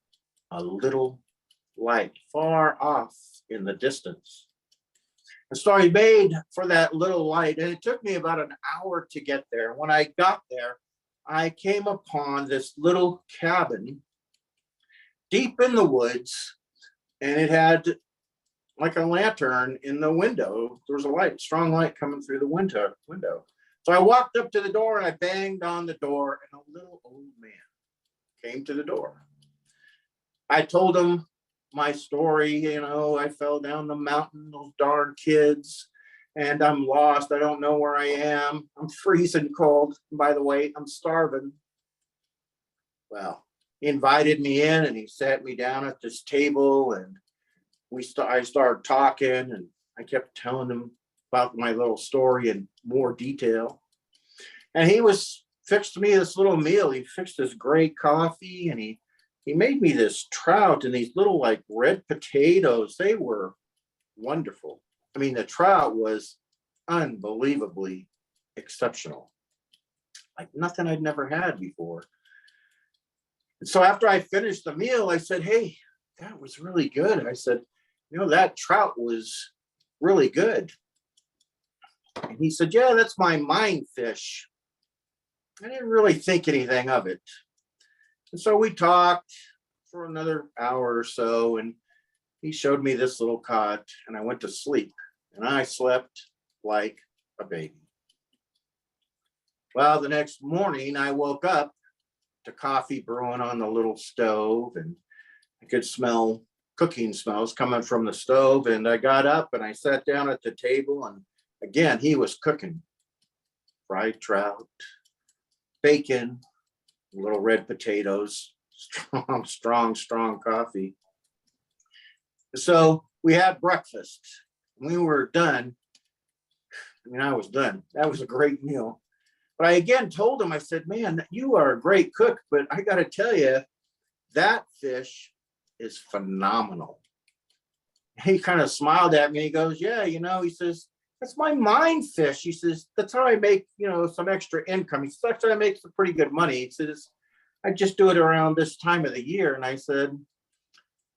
a little light far off in the distance. And so I made for that little light, and it took me about an hour to get there. When I got there, I came upon this little cabin deep in the woods, and it had like a lantern in the window. There was a light, strong light coming through the window. So I walked up to the door and I banged on the door, and a little old man came to the door. I told him my story, you know, I fell down the mountain, those darn kids, and I'm lost. I don't know where I am. I'm freezing cold. By the way, I'm starving. Well, he invited me in and he sat me down at this table, and I started talking, and I kept telling him about my little story in more detail. And he fixed me this little meal. He fixed this great coffee, and he made me this trout and these little like red potatoes. They were wonderful. I mean, the trout was unbelievably exceptional, like nothing I'd never had before. And so after I finished the meal, I said, "Hey, that was really good." I said, "You know, that trout was really good." And he said, "Yeah, that's my mine fish." I didn't really think anything of it. And so we talked for another hour or so, and he showed me this little cot, and I went to sleep, and I slept like a baby. Well, the next morning I woke up to coffee brewing on the little stove, and I could smell cooking smells coming from the stove. And I got up and I sat down at the table, and again, he was cooking fried trout, bacon, little red potatoes, strong coffee. So we had breakfast. When we were done, I mean, I was done. That was a great meal. But I again told him, I said, "Man, you are a great cook, but I got to tell you, that fish is phenomenal." He kind of smiled at me. He goes, "Yeah, you know," he says, "that's my mine fish." He says, "That's how I make, you know, some extra income." He says, "That's how I make some pretty good money." He says, "I just do it around this time of the year." And I said,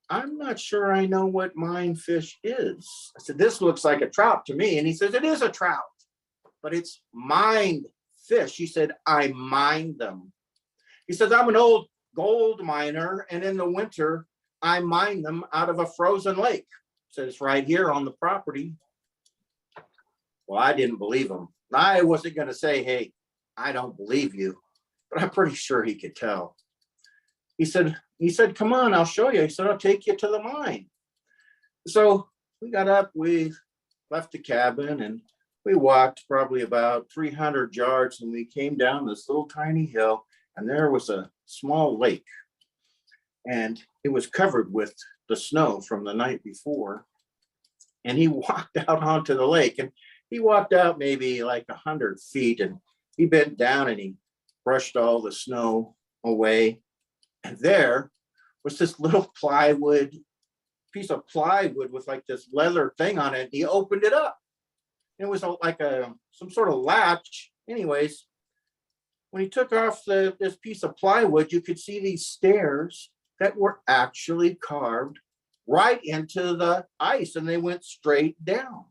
"I'm not sure I know what mine fish is." I said, "This looks like a trout to me." And he says, "It is a trout, but it's mined fish." He said, "I mine them." He says, "I'm an old gold miner, and in the winter, I mine them out of a frozen lake." He says, "It's right here on the property." Well, I didn't believe him. I wasn't going to say, "Hey, I don't believe you," but I'm pretty sure he could tell. He said, "Come on, I'll show you." He said, "I'll take you to the mine." So we got up, we left the cabin, and we walked probably about 300 yards, and we came down this little tiny hill, and there was a small lake, and it was covered with the snow from the night before. And he walked out onto the lake, and he walked out maybe like 100 feet, and he bent down and he brushed all the snow away. And there was this little piece of plywood with like this leather thing on it. He opened it up. It was like some sort of latch. Anyways, when he took off this piece of plywood, you could see these stairs that were actually carved right into the ice, and they went straight down.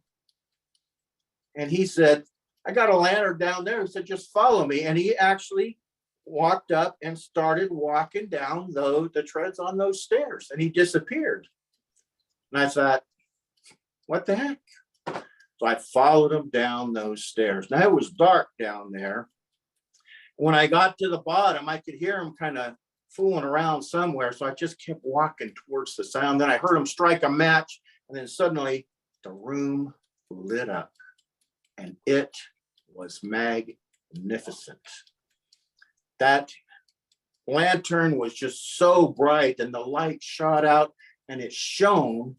And he said, "I got a lantern down there." He said, "Just follow me." And he actually walked up and started walking down the treads on those stairs, and he disappeared. And I thought, what the heck? So I followed him down those stairs. Now it was dark down there. When I got to the bottom, I could hear him kind of fooling around somewhere. So I just kept walking towards the sound. Then I heard him strike a match, and then suddenly the room lit up, and it was magnificent. That lantern was just so bright, and the light shot out, and it shone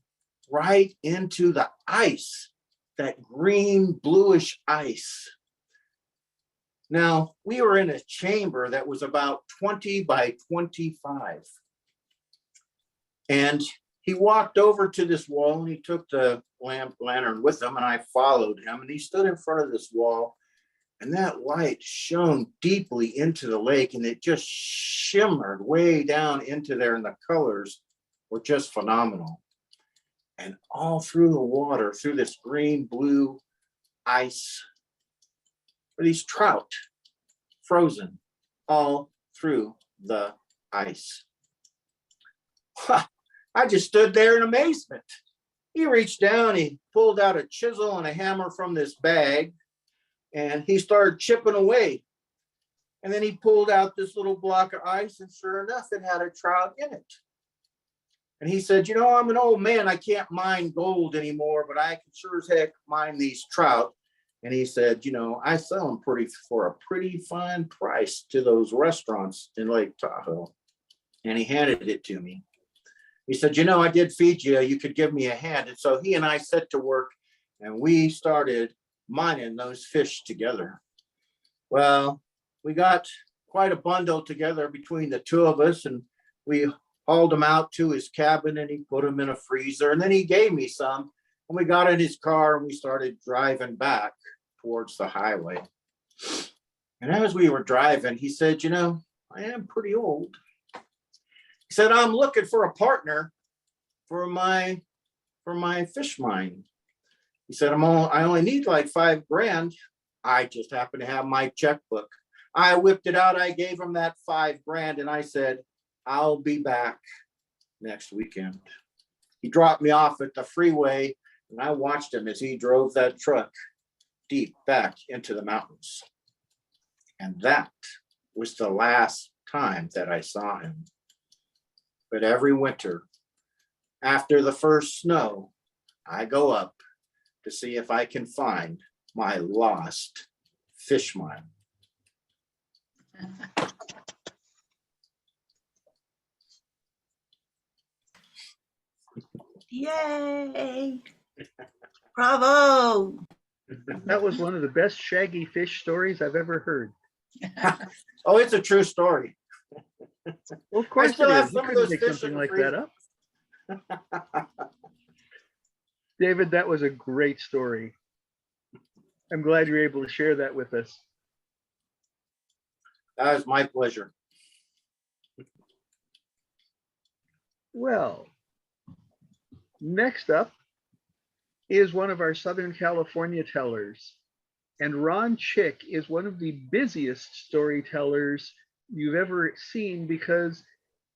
right into the ice, that green bluish ice. Now, we were in a chamber that was about 20 by 25. And he walked over to this wall, and he took the lantern with him, and I followed him, and he stood in front of this wall, and that light shone deeply into the lake, and it just shimmered way down into there, and the colors were just phenomenal. And all through the water, through this green blue ice, were these trout frozen all through the ice. I just stood there in amazement. he reached down, he pulled out a chisel and a hammer from this bag, and he started chipping away. And then he pulled out this little block of ice, and sure enough, it had a trout in it. And he said, you know, I'm an old man, I can't mine gold anymore, but I can sure as heck mine these trout. And he said, you know, I sell them for a pretty fine price to those restaurants in Lake Tahoe. And he handed it to me. He said, you know, I did feed you, you could give me a hand. And so he and I set to work, and we started mining those fish together. Well, we got quite a bundle together between the two of us, and we hauled them out to his cabin, and he put them in a freezer, and then he gave me some, and we got in his car and we started driving back towards the highway. And as we were driving, he said, you know, I am pretty old. He said, I'm looking for a partner for my fish mine. He said, I only need like $5,000. I just happen to have my checkbook. I whipped it out. I gave him that $5,000, and I said, I'll be back next weekend. He dropped me off at the freeway, and I watched him as he drove that truck deep back into the mountains. And that was the last time that I saw him. But every winter, after the first snow, I go up to see if I can find my lost fish mine. Yay! Bravo! That was one of the best shaggy fish stories I've ever heard. Oh, it's a true story. Well, of course still it have is. You some of couldn't those make fish in something the like freezer. that up. David, that was a great story. I'm glad you're able to share that with us. That was my pleasure. Well, next up is one of our Southern California tellers. And Ron Chick is one of the busiest storytellers you've ever seen, because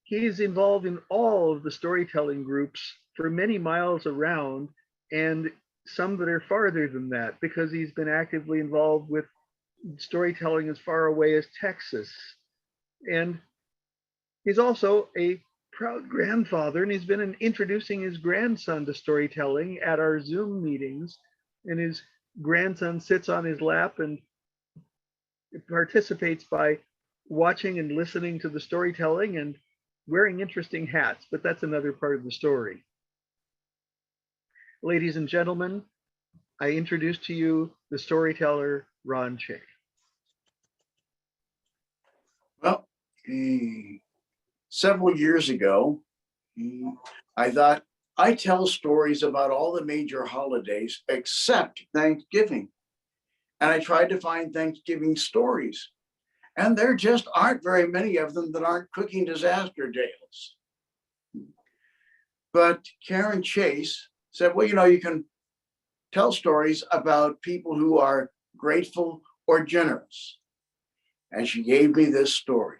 he's involved in all of the storytelling groups for many miles around, and some that are farther than that, because he's been actively involved with storytelling as far away as Texas. And he's also a proud grandfather, and he's been introducing his grandson to storytelling at our Zoom meetings. And his grandson sits on his lap and participates by watching and listening to the storytelling and wearing interesting hats, but that's another part of the story. Ladies and gentlemen, I introduce to you the storyteller, Ron Chick. Well, several years ago, I thought I tell stories about all the major holidays except Thanksgiving. And I tried to find Thanksgiving stories. And there just aren't very many of them that aren't cooking disaster tales. But Karen Chase said, well, you know, you can tell stories about people who are grateful or generous. And she gave me this story.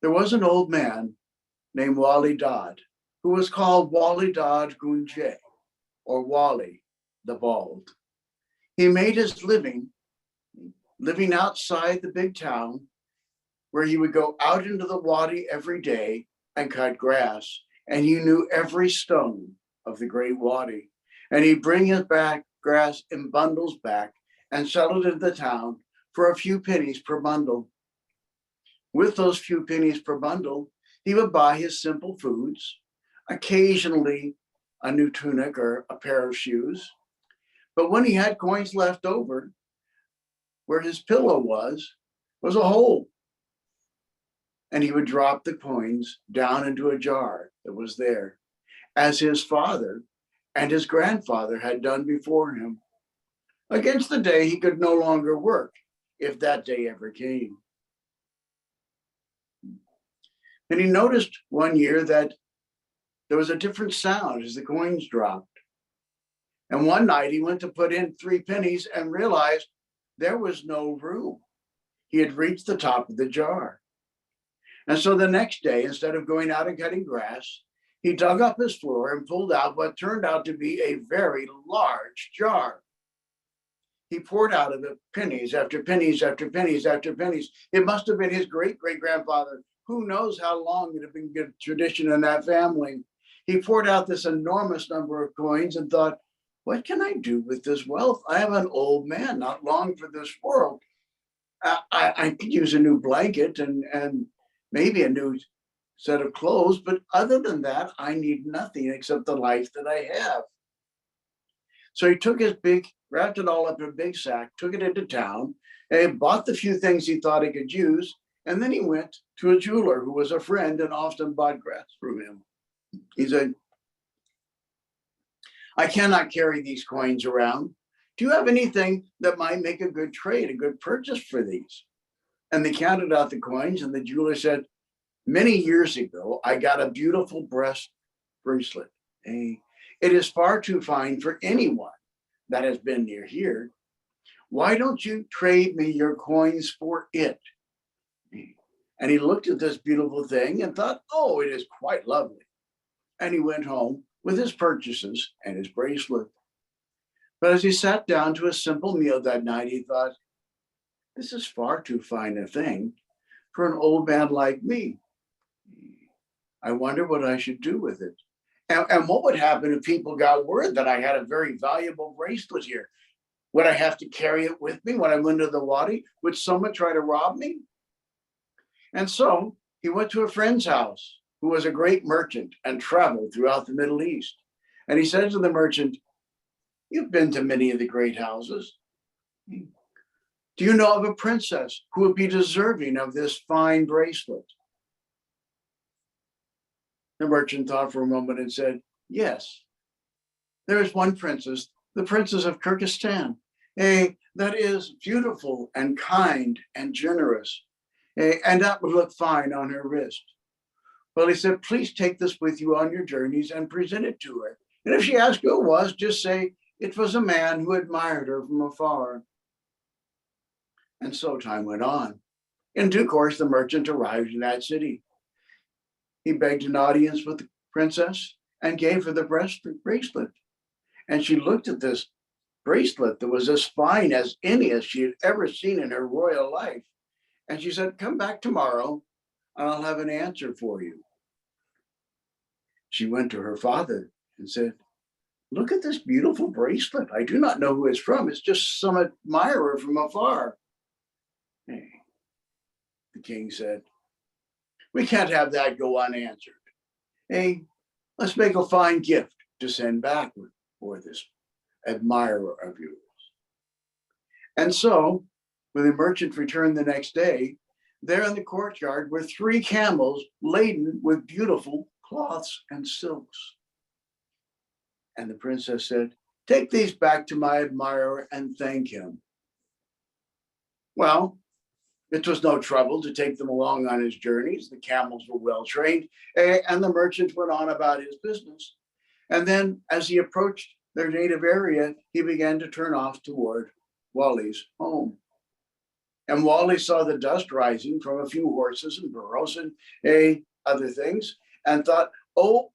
There was an old man named Wally Dodd, who was called Wally Dodd Gunje, or Wally the Bald. He made his living outside the big town, where he would go out into the wadi every day and cut grass. And he knew every stone of the great wadi. And he'd bring his grass in bundles back and sell it in the town for a few pennies per bundle. With those few pennies per bundle, he would buy his simple foods, occasionally a new tunic or a pair of shoes. But when he had coins left over, where his pillow was a hole. And he would drop the coins down into a jar that was there, as his father and his grandfather had done before him, against the day he could no longer work, if that day ever came. And he noticed one year that there was a different sound as the coins dropped. And one night he went to put in 3 pennies and realized there was no room. He had reached the top of the jar. And so the next day, instead of going out and cutting grass, He dug up his floor and pulled out what turned out to be a very large jar. He poured out of it pennies after pennies after pennies after pennies. It must have been his great-great-grandfather. Who knows how long it had been good tradition in that family. He poured out this enormous number of coins and thought, what can I do with this wealth? I am an old man, not long for this world. I could use a new blanket and maybe a new set of clothes, but other than that, I need nothing except the life that I have. So he took wrapped it all up in a big sack, took it into town, and bought the few things he thought he could use. And then he went to a jeweler who was a friend and often bought grass from him. He said, I cannot carry these coins around. Do you have anything that might make a good trade, a good purchase for these? And they counted out the coins, and the jeweler said, many years ago, I got a beautiful breast bracelet. It is far too fine for anyone that has been near here. Why don't you trade me your coins for it? And he looked at this beautiful thing and thought, oh, it is quite lovely. And he went home with his purchases and his bracelet. But as he sat down to a simple meal that night, he thought, this is far too fine a thing for an old man like me. I wonder what I should do with it. And what would happen if people got word that I had a very valuable bracelet here? Would I have to carry it with me when I went to the wadi? Would someone try to rob me? And so he went to a friend's house who was a great merchant and traveled throughout the Middle East. And he said to the merchant, you've been to many of the great houses. Do you know of a princess who would be deserving of this fine bracelet? The merchant thought for a moment and said, yes, there is one princess, the princess of Kyrgyzstan, that is beautiful and kind and generous, and that would look fine on her wrist. Well, he said, please take this with you on your journeys and present it to her. And if she asks who it was, just say it was a man who admired her from afar. And so time went on. In due course, the merchant arrived in that city. He begged an audience with the princess and gave her the bracelet. And she looked at this bracelet that was as fine as any as she had ever seen in her royal life. And she said, come back tomorrow and I'll have an answer for you. She went to her father and said, look at this beautiful bracelet. I do not know who it's from. It's just some admirer from afar. The king said, we can't have that go unanswered. Let's make a fine gift to send back for this admirer of yours. And so when the merchant returned the next day, there in the courtyard were 3 camels laden with beautiful cloths and silks. And the princess said, take these back to my admirer and thank him. Well, it was no trouble to take them along on his journeys. The camels were well trained, and the merchant went on about his business. And then as he approached their native area, he began to turn off toward Wali's home. And Wali saw the dust rising from a few horses and burros and other things, and thought, oh,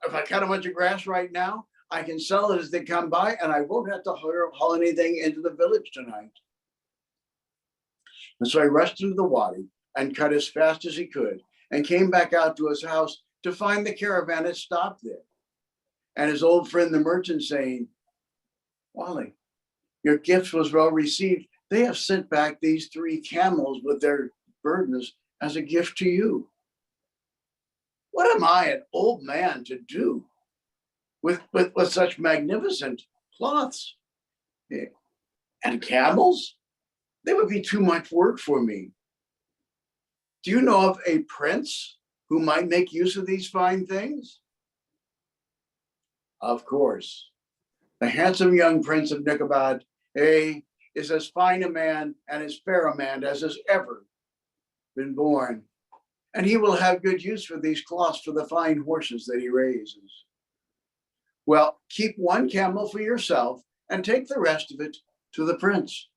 if I cut a bunch of grass right now, I can sell it as they come by, and I won't have to haul anything into the village tonight. And so he rushed into the wadi and cut as fast as he could and came back out to his house to find the caravan had stopped there. And his old friend, the merchant, saying, Wali, your gift was well received. They have sent back these 3 camels with their burdens as a gift to you. What am I, an old man, to do with such magnificent cloths? And camels? They would be too much work for me. Do you know of a prince who might make use of these fine things? Of course. The handsome young prince of Niqabad is as fine a man and as fair a man as has ever been born. And he will have good use for these cloths for the fine horses that he raises. Well, keep 1 camel for yourself and take the rest of it to the prince.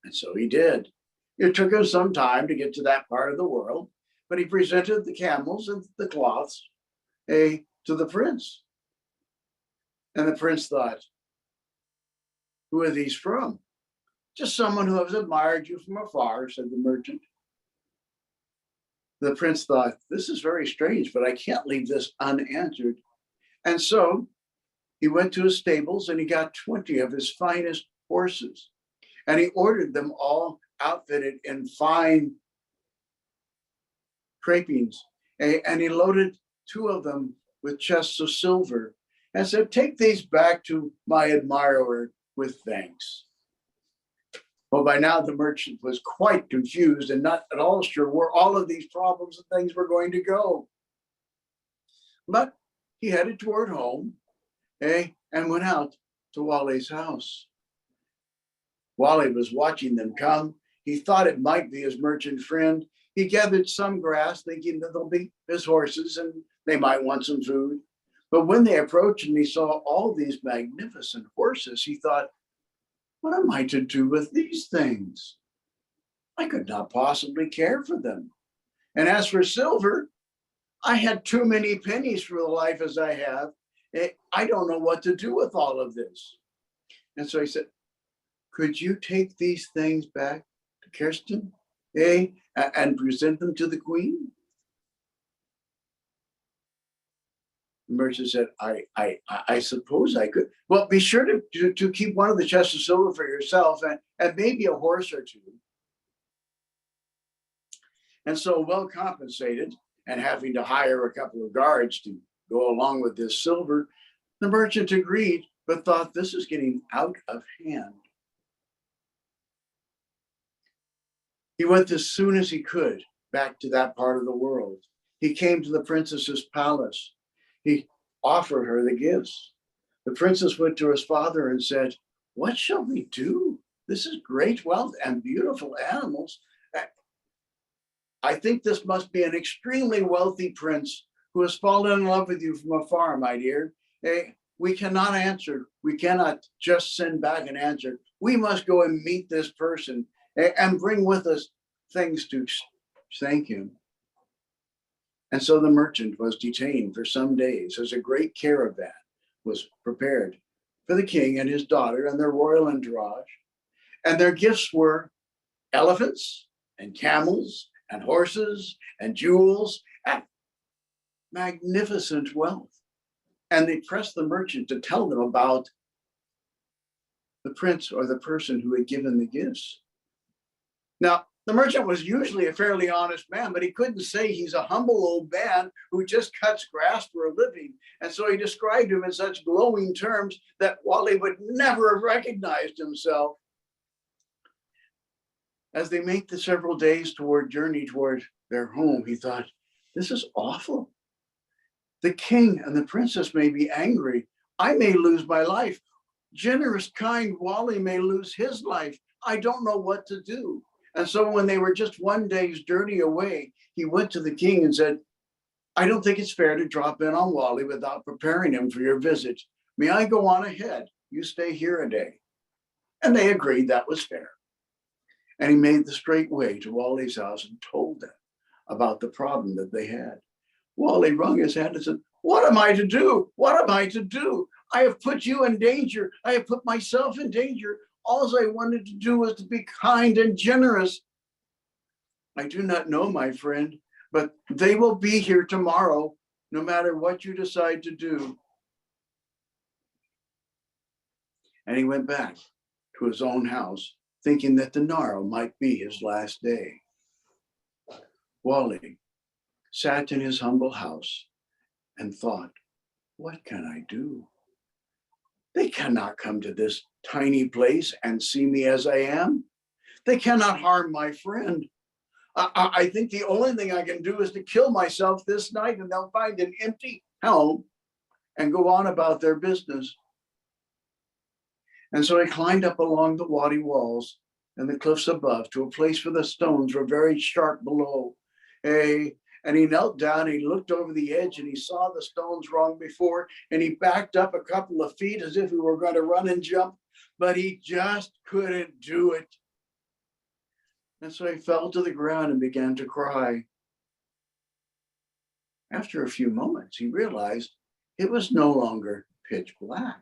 And so he did. It took him some time to get to that part of the world, but he presented the camels and the cloths to the prince. And the prince thought, who are these from? Just someone who has admired you from afar, said the merchant. The prince thought, this is very strange, but I can't leave this unanswered. And so he went to his stables and he got 20 of his finest horses. And he ordered them all outfitted in fine trappings. And he loaded 2 of them with chests of silver and said, take these back to my admirer with thanks. Well, by now the merchant was quite confused and not at all sure where all of these problems and things were going to go. But he headed toward home, and went out to Wally's house. Wally was watching them come. He thought it might be his merchant friend. He gathered some grass, thinking that they'll be his horses and they might want some food. But when they approached and he saw all these magnificent horses, he thought, what am I to do with these things? I could not possibly care for them. And as for silver, I had too many pennies for the life as I have. I don't know what to do with all of this. And so he said, could you take these things back to Kirsten, and present them to the queen? The merchant said, I suppose I could. Well, be sure to keep one of the chests of silver for yourself and maybe a horse or 2. And so, well compensated and having to hire a couple of guards to go along with this silver, the merchant agreed, but thought this is getting out of hand. He went as soon as he could back to that part of the world. He came to the princess's palace. He offered her the gifts. The princess went to his father and said, what shall we do? This is great wealth and beautiful animals. I think this must be an extremely wealthy prince who has fallen in love with you from afar, my dear. We cannot answer. We cannot just send back an answer. We must go and meet this person and bring with us things to thank him. And so the merchant was detained for some days as a great caravan was prepared for the king and his daughter and their royal entourage. And their gifts were elephants and camels and horses and jewels and magnificent wealth. And they pressed the merchant to tell them about the prince or the person who had given the gifts. Now, the merchant was usually a fairly honest man, but he couldn't say he's a humble old man who just cuts grass for a living. And so he described him in such glowing terms that Wally would never have recognized himself. As they make the several days journey toward their home, he thought, this is awful. The king and the princess may be angry. I may lose my life. Generous, kind Wally may lose his life. I don't know what to do. And so when they were just one day's journey away, he went to the king and said, I don't think it's fair to drop in on Wally without preparing him for your visit. May I go on ahead? You stay here a day. And they agreed that was fair. And he made the straight way to Wally's house and told them about the problem that they had. Wally wrung his hand and said, what am I to do? What am I to do? I have put you in danger. I have put myself in danger. All I wanted to do was to be kind and generous. I do not know, my friend, but they will be here tomorrow, no matter what you decide to do. And he went back to his own house, thinking that tomorrow might be his last day. Wally sat in his humble house and thought, what can I do? They cannot come to this tiny place and see me as I am. They cannot harm my friend. I think the only thing I can do is to kill myself this night, and they'll find an empty home and go on about their business. And so he climbed up along the wadi walls and the cliffs above to a place where the stones were very sharp below. And he knelt down, he looked over the edge and he saw the stones wrong before, and he backed up a couple of feet as if he were going to run and jump, but he just couldn't do it. And so he fell to the ground and began to cry. After a few moments, he realized it was no longer pitch black.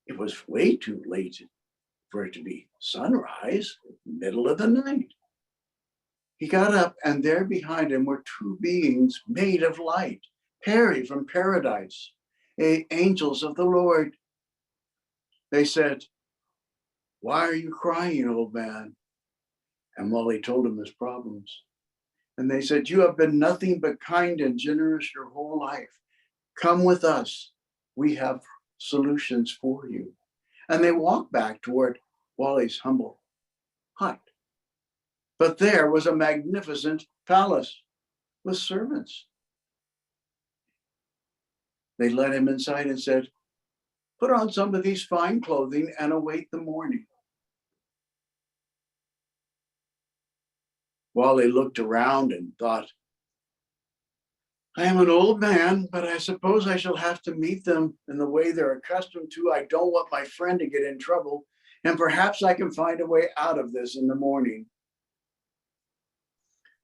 It was way too late for it to be sunrise, middle of the night. He got up, and there behind him were two beings made of light, Peri from paradise, angels of the Lord. They said, "Why are you crying, old man?" And Wally told him his problems. And they said, "You have been nothing but kind and generous your whole life. Come with us. We have solutions for you." And they walked back toward Wally's humble hut. But there was a magnificent palace with servants. They led him inside and said, "Put on some of these fine clothing and await the morning." Wally looked around and thought, "I am an old man, but I suppose I shall have to meet them in the way they're accustomed to. I don't want my friend to get in trouble, and perhaps I can find a way out of this in the morning."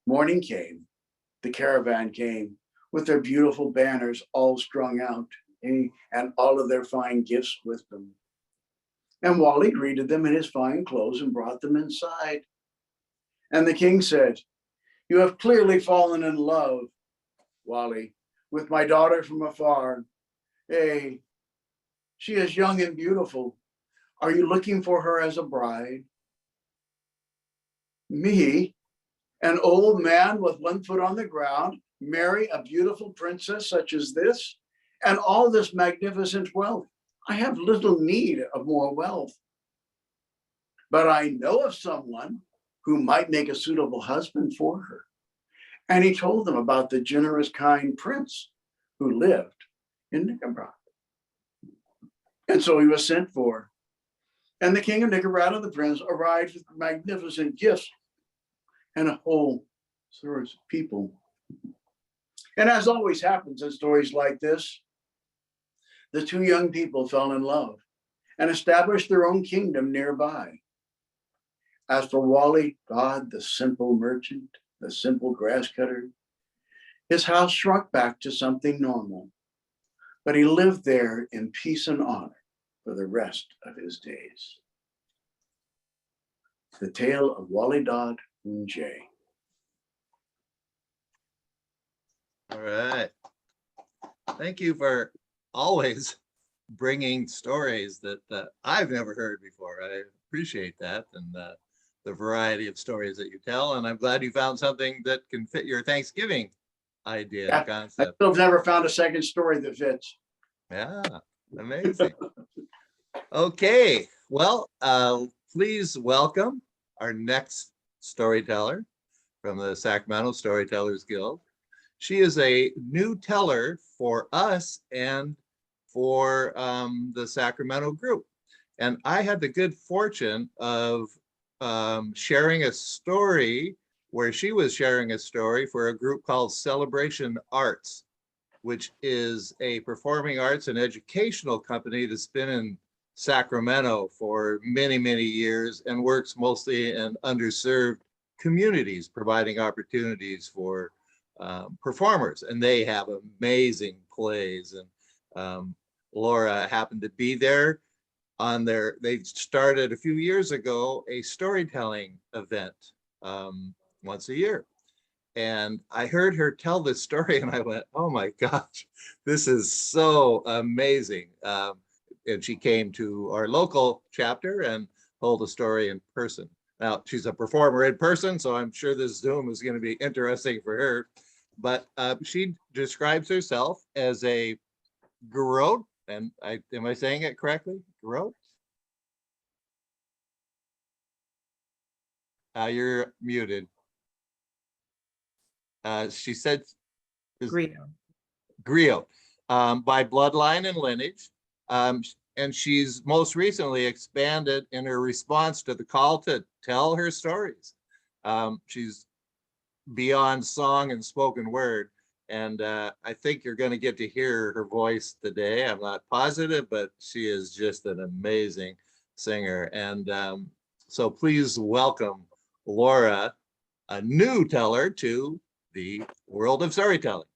Morning came. The caravan came with their beautiful banners all strung out, and all of their fine gifts with them. And Wally greeted them in his fine clothes and brought them inside. And the king said, "You have clearly fallen in love, Wally, with my daughter from afar. Hey, she is young and beautiful. Are you looking for her as a bride?" "Me, an old man with one foot on the ground, marry a beautiful princess such as this, and all this magnificent wealth? I have little need of more wealth. But I know of someone who might make a suitable husband for her." And he told them about the generous, kind prince who lived in Nicobarata. And so he was sent for. And the king of Nicobarata, the prince, arrived with magnificent gifts and a whole source of people. And as always happens in stories like this, the two young people fell in love and established their own kingdom nearby. As for Wally Dodd, the simple merchant, the simple grass cutter, his house shrunk back to something normal, but he lived there in peace and honor for the rest of his days. The tale of Wally Dodd and Jay. All right. Thank you for always bringing stories that I've never heard before. I appreciate that, and the variety of stories that you tell. And I'm glad you found something that can fit your Thanksgiving idea and I concept. still have never found a second story that fits. Yeah, amazing. Okay, well, please welcome our next storyteller from the Sacramento Storytellers Guild. She is a new teller for us and for the Sacramento group. And I had the good fortune of sharing a story where she was sharing a story for a group called Celebration Arts, which is a performing arts and educational company that's been in Sacramento for many, many years and works mostly in underserved communities, providing opportunities for performers. And they have amazing plays. And Laura happened to be there on they started a few years ago a storytelling event once a year. And I heard her tell this story and I went, oh my gosh, this is so amazing. And she came to our local chapter and told a story in person. Now, she's a performer in person, so I'm sure this Zoom is going to be interesting for her. But she describes herself as a garrote, and am I saying it correctly? Garrote? You're muted. She said griot by bloodline and lineage. And she's most recently expanded in her response to the call to tell her stories. She's beyond song and spoken word. And I think you're going to get to hear her voice today. I'm not positive, but she is just an amazing singer. And so please welcome Laura, a new teller to the world of storytelling.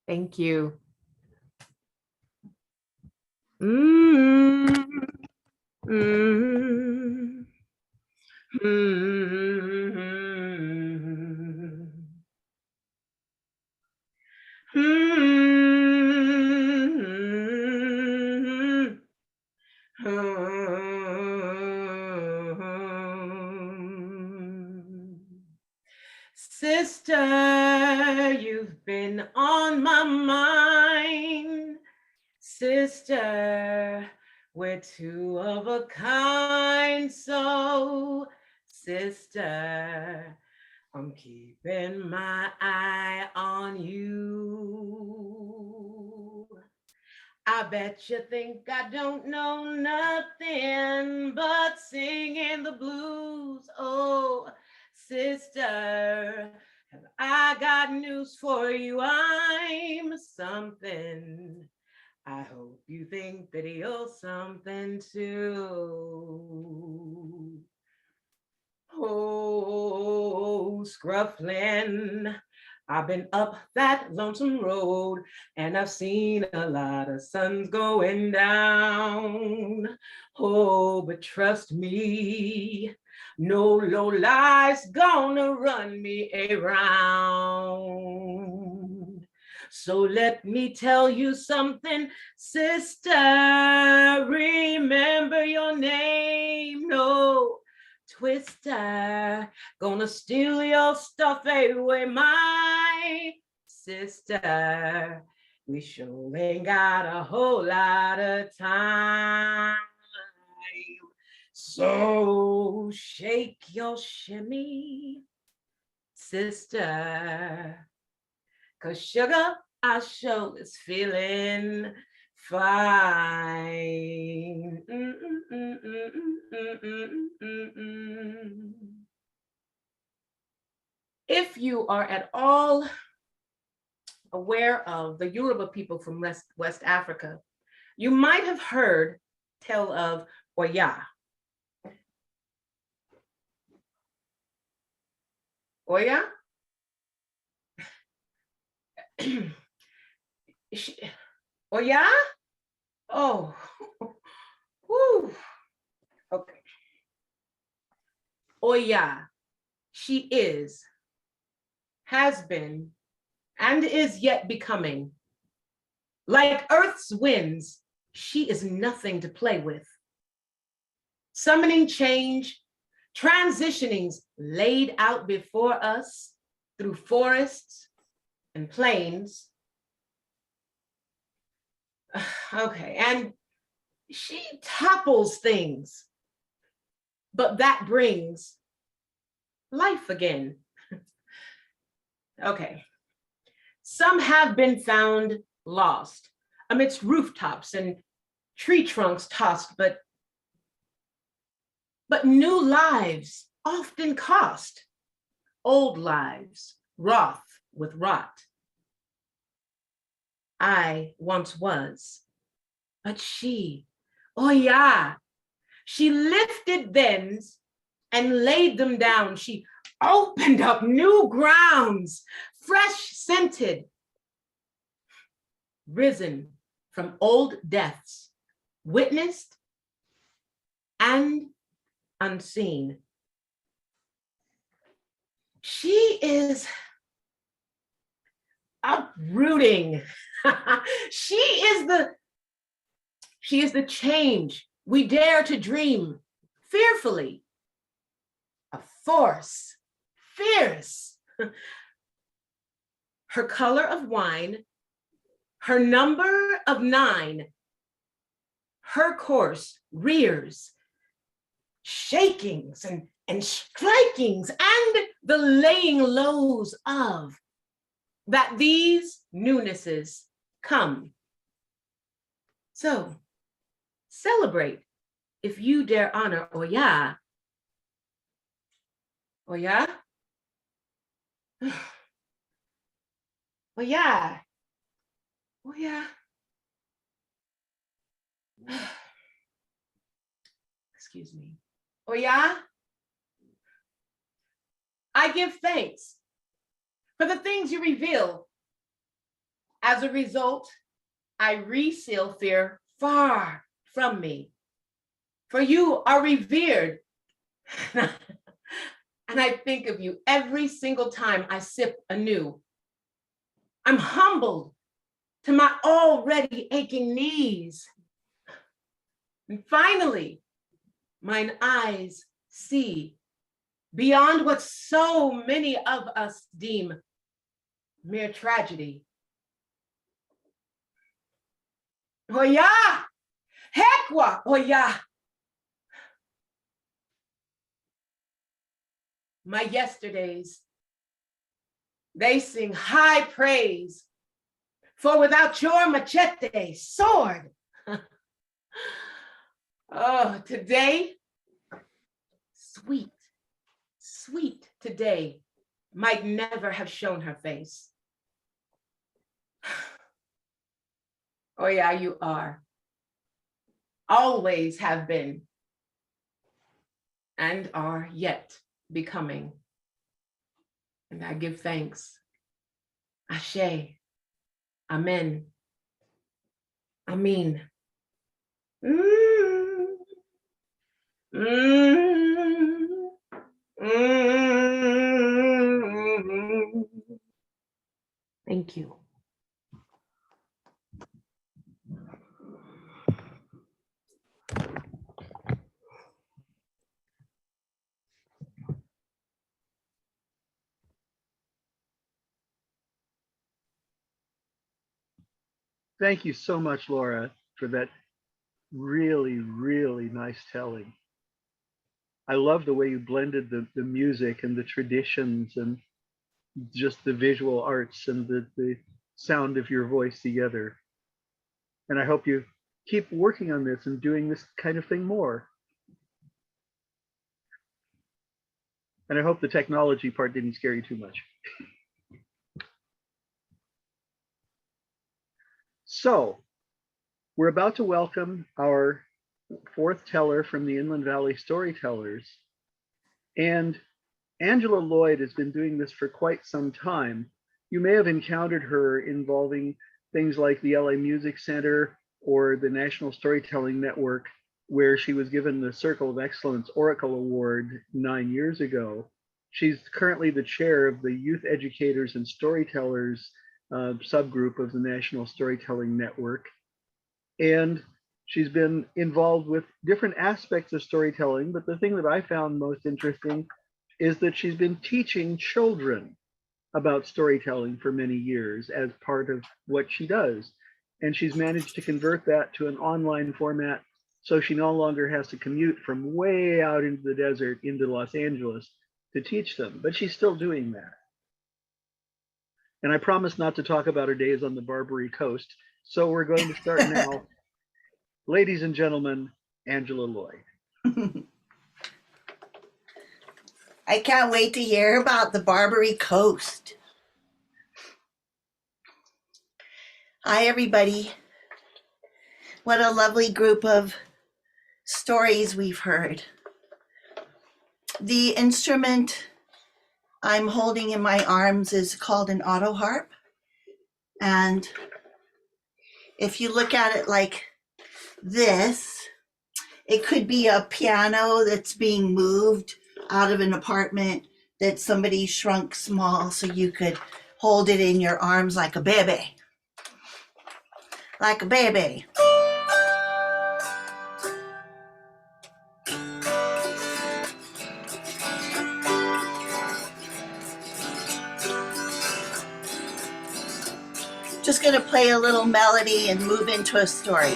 Thank you. Mm, mm, mm, mm, Sister, you've been on my mind. Sister, we're two of a kind. So, sister, I'm keeping my eye on you. I bet you think I don't know nothing but singing the blues. Oh, sister, have I got news for you? I'm something. I hope you think that you're something too. Oh, Scrufflin', I've been up that lonesome road and I've seen a lot of suns going down. Oh, but trust me, no low life's gonna run me around. So let me tell you something, sister, remember your name. No, Twister, gonna steal your stuff away, my sister. We sure ain't got a whole lot of time. So shake your shimmy, sister. 'Cause sugar, I sure is feeling fine. If you are at all aware of the Yoruba people from West Africa, you might have heard tell of Oya. Oya? Oya? Oh, whew. Okay. Oya, she is, has been, and is yet becoming. Like Earth's winds, she is nothing to play with. Summoning change, transitionings laid out before us through forests and plains. Okay, and she topples things, but that brings life again. Okay, some have been found lost amidst rooftops and tree trunks tossed, but new lives often cost old lives, wroth with rot. I once was, but she, oh yeah, she lifted thens and laid them down. She opened up new grounds, fresh scented, risen from old deaths, witnessed and unseen. She is uprooting. She is the change we dare to dream fearfully. A force, fierce. Her color of wine, her number of 9, her course rears, shakings and strikings, and the laying lows of that these newnesses come. So celebrate if you dare honor Oya. Oya? Oya. Oya. Excuse me. Oya? I give thanks for the things you reveal. As a result, I reseal fear far from me, for you are revered. And I think of you every single time I sip anew. I'm humbled to my already aching knees. And finally, mine eyes see beyond what so many of us deem mere tragedy. Oya, hekwa, oya. My yesterdays, they sing high praise, for without your machete, sword, oh, today, sweet, sweet today might never have shown her face. Oh yeah, you are. Always have been and are yet becoming. And I give thanks. Ashe. Amen. Amen. Thank you. Thank you so much, Laura, for that really, really nice telling. I love the way you blended the music and the traditions and just the visual arts and the sound of your voice together. And I hope you keep working on this and doing this kind of thing more. And I hope the technology part didn't scare you too much. So we're about to welcome our fourth teller from the Inland Valley Storytellers. And Angela Lloyd has been doing this for quite some time. You may have encountered her involving things like the LA Music Center or the National Storytelling Network, where she was given the Circle of Excellence Oracle Award 9 years ago. She's currently the chair of the Youth Educators and Storytellers subgroup of the National Storytelling Network. And she's been involved with different aspects of storytelling, but the thing that I found most interesting is that she's been teaching children about storytelling for many years as part of what she does. And she's managed to convert that to an online format, so she no longer has to commute from way out into the desert into Los Angeles to teach them, but she's still doing that. And I promised not to talk about her days on the Barbary Coast, so we're going to start now. Ladies and gentlemen, Angela Lloyd. I can't wait to hear about the Barbary Coast. Hi, everybody. What a lovely group of stories we've heard. The instrument I'm holding in my arms is called an auto harp. And if you look at it like this, it could be a piano that's being moved out of an apartment that somebody shrunk small so you could hold it in your arms like a baby. Like a baby. Just gonna play a little melody and move into a story.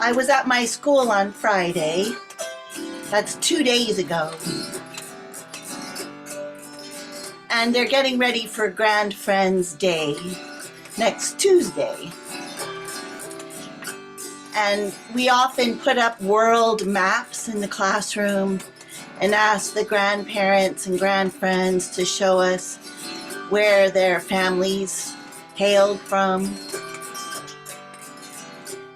I was at my school on Friday. That's 2 days ago. And they're getting ready for Grand Friends Day. next Tuesday. And we often put up world maps in the classroom and ask the grandparents and grandfriends to show us where their families hailed from.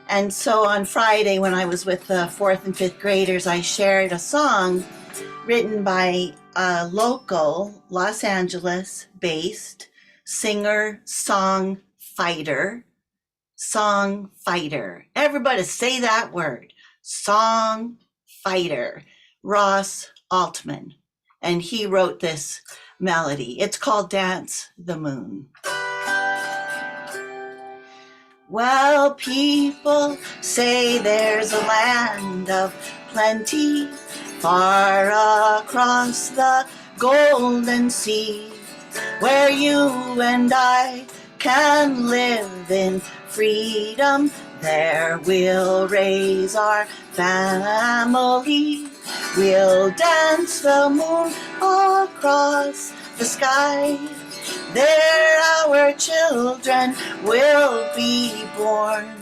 And so on Friday, when I was with the 4th and 5th graders, I shared a song written by a local Los Angeles-based singer-songwriter. Everybody say that word. Songwriter. Ross Altman. And he wrote this melody. It's called Dance the Moon. Well, people say there's a land of plenty far across the golden sea, where you and I can live in freedom. There we'll raise our family. We'll dance the moon across the sky. There our children will be born.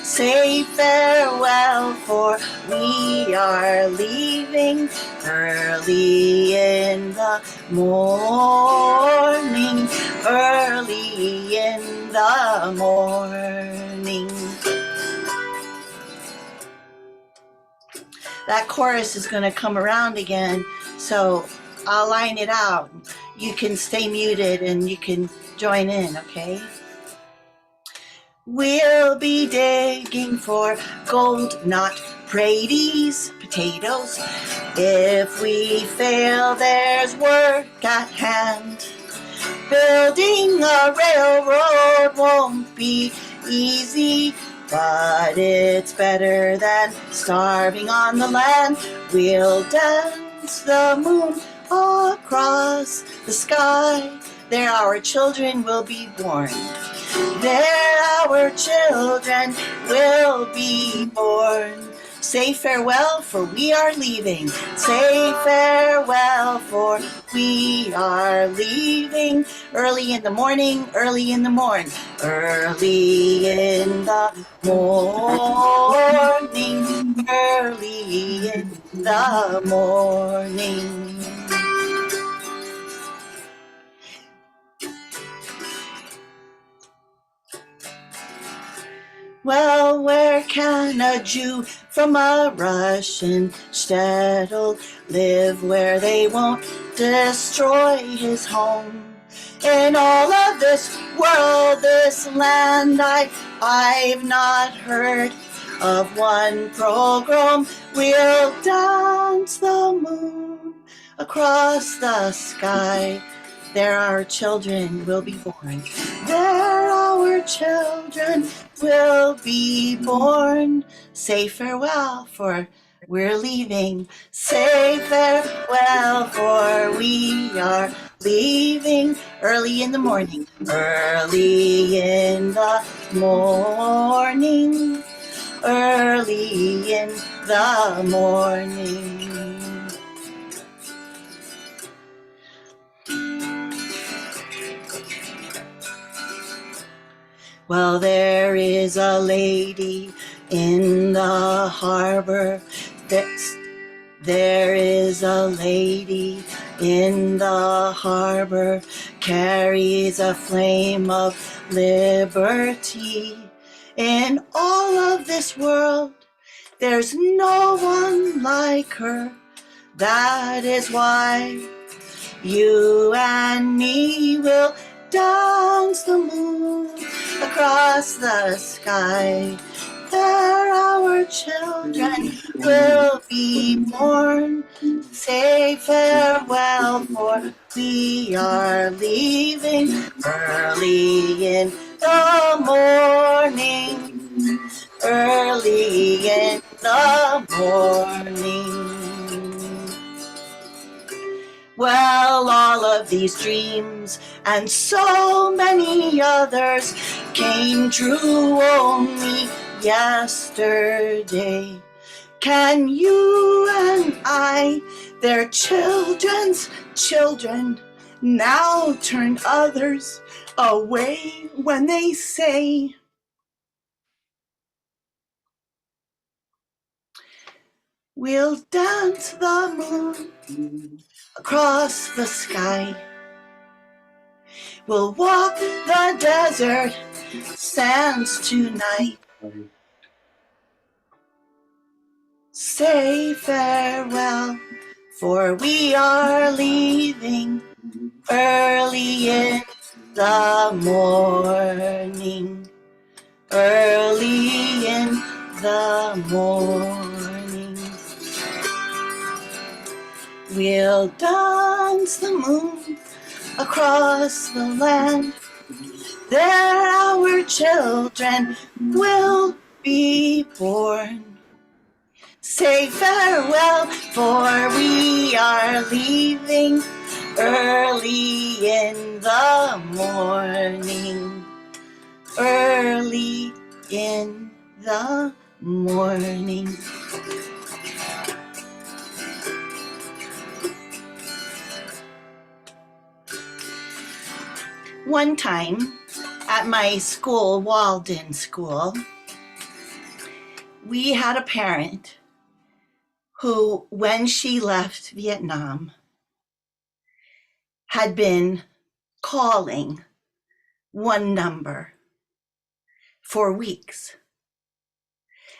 Say farewell, for we are leaving early in the morning. Early in the morning. That chorus is going to come around again, so I'll line it out. You can stay muted and you can join in, okay? We'll be digging for gold, not Brady's potatoes. If we fail, there's work at hand. Building a railroad won't be easy, but it's better than starving on the land. We'll dance the moon across the sky. There our children will be born. There our children will be born. Say farewell, for we are leaving. Say farewell, for we are leaving. Early in the morning, early in the morning. Early in the morning. Early in the morning. Well, where can a Jew from a Russian shtetl live, where they won't destroy his home? In all of this world, this land, I've not heard of one pogrom. We'll dance the moon across the sky. There our children will be born. There our children will be born. Say farewell, for we're leaving. Say farewell, for we are leaving. Early in the morning. Early in the morning. Early in the morning. Well, there is a lady in the harbor. There is a lady in the harbor, carries a flame of liberty. In all of this world, there's no one like her. That is why you and me will dance the moon across the sky. There our children will be born. Say farewell, for we are leaving early in the morning. Early in the morning. Well, all of these dreams and so many others came true only yesterday. Can you and I, their children's children, now turn others away when they say we'll dance the moon across the sky. We'll walk the desert sands tonight. Say farewell, for we are leaving early in the morning. Early in the morning. We'll dance the moon across the land. There our children will be born. Say farewell, for we are leaving early in the morning. Early in the morning. One time at my school, Walden School, we had a parent who, when she left Vietnam, had been calling one number for weeks.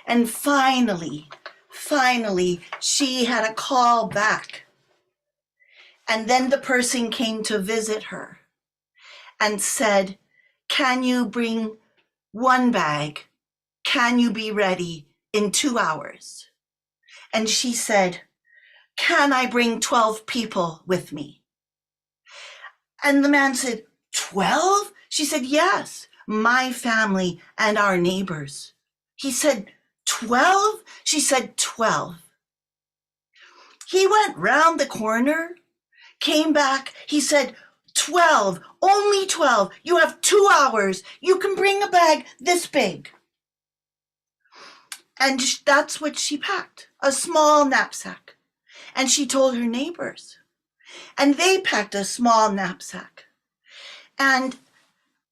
And finally, she had a call back. And then the person came to visit her and said, can you bring one bag? Can you be ready in 2 hours? And she said, can I bring 12 people with me? And the man said, 12? She said, yes, my family and our neighbors. He said, 12? She said, 12. He went round the corner, came back. He said, 12, only 12. You have 2 hours. You can bring a bag this big. And that's what she packed, a small knapsack. And she told her neighbors. And they packed a small knapsack. And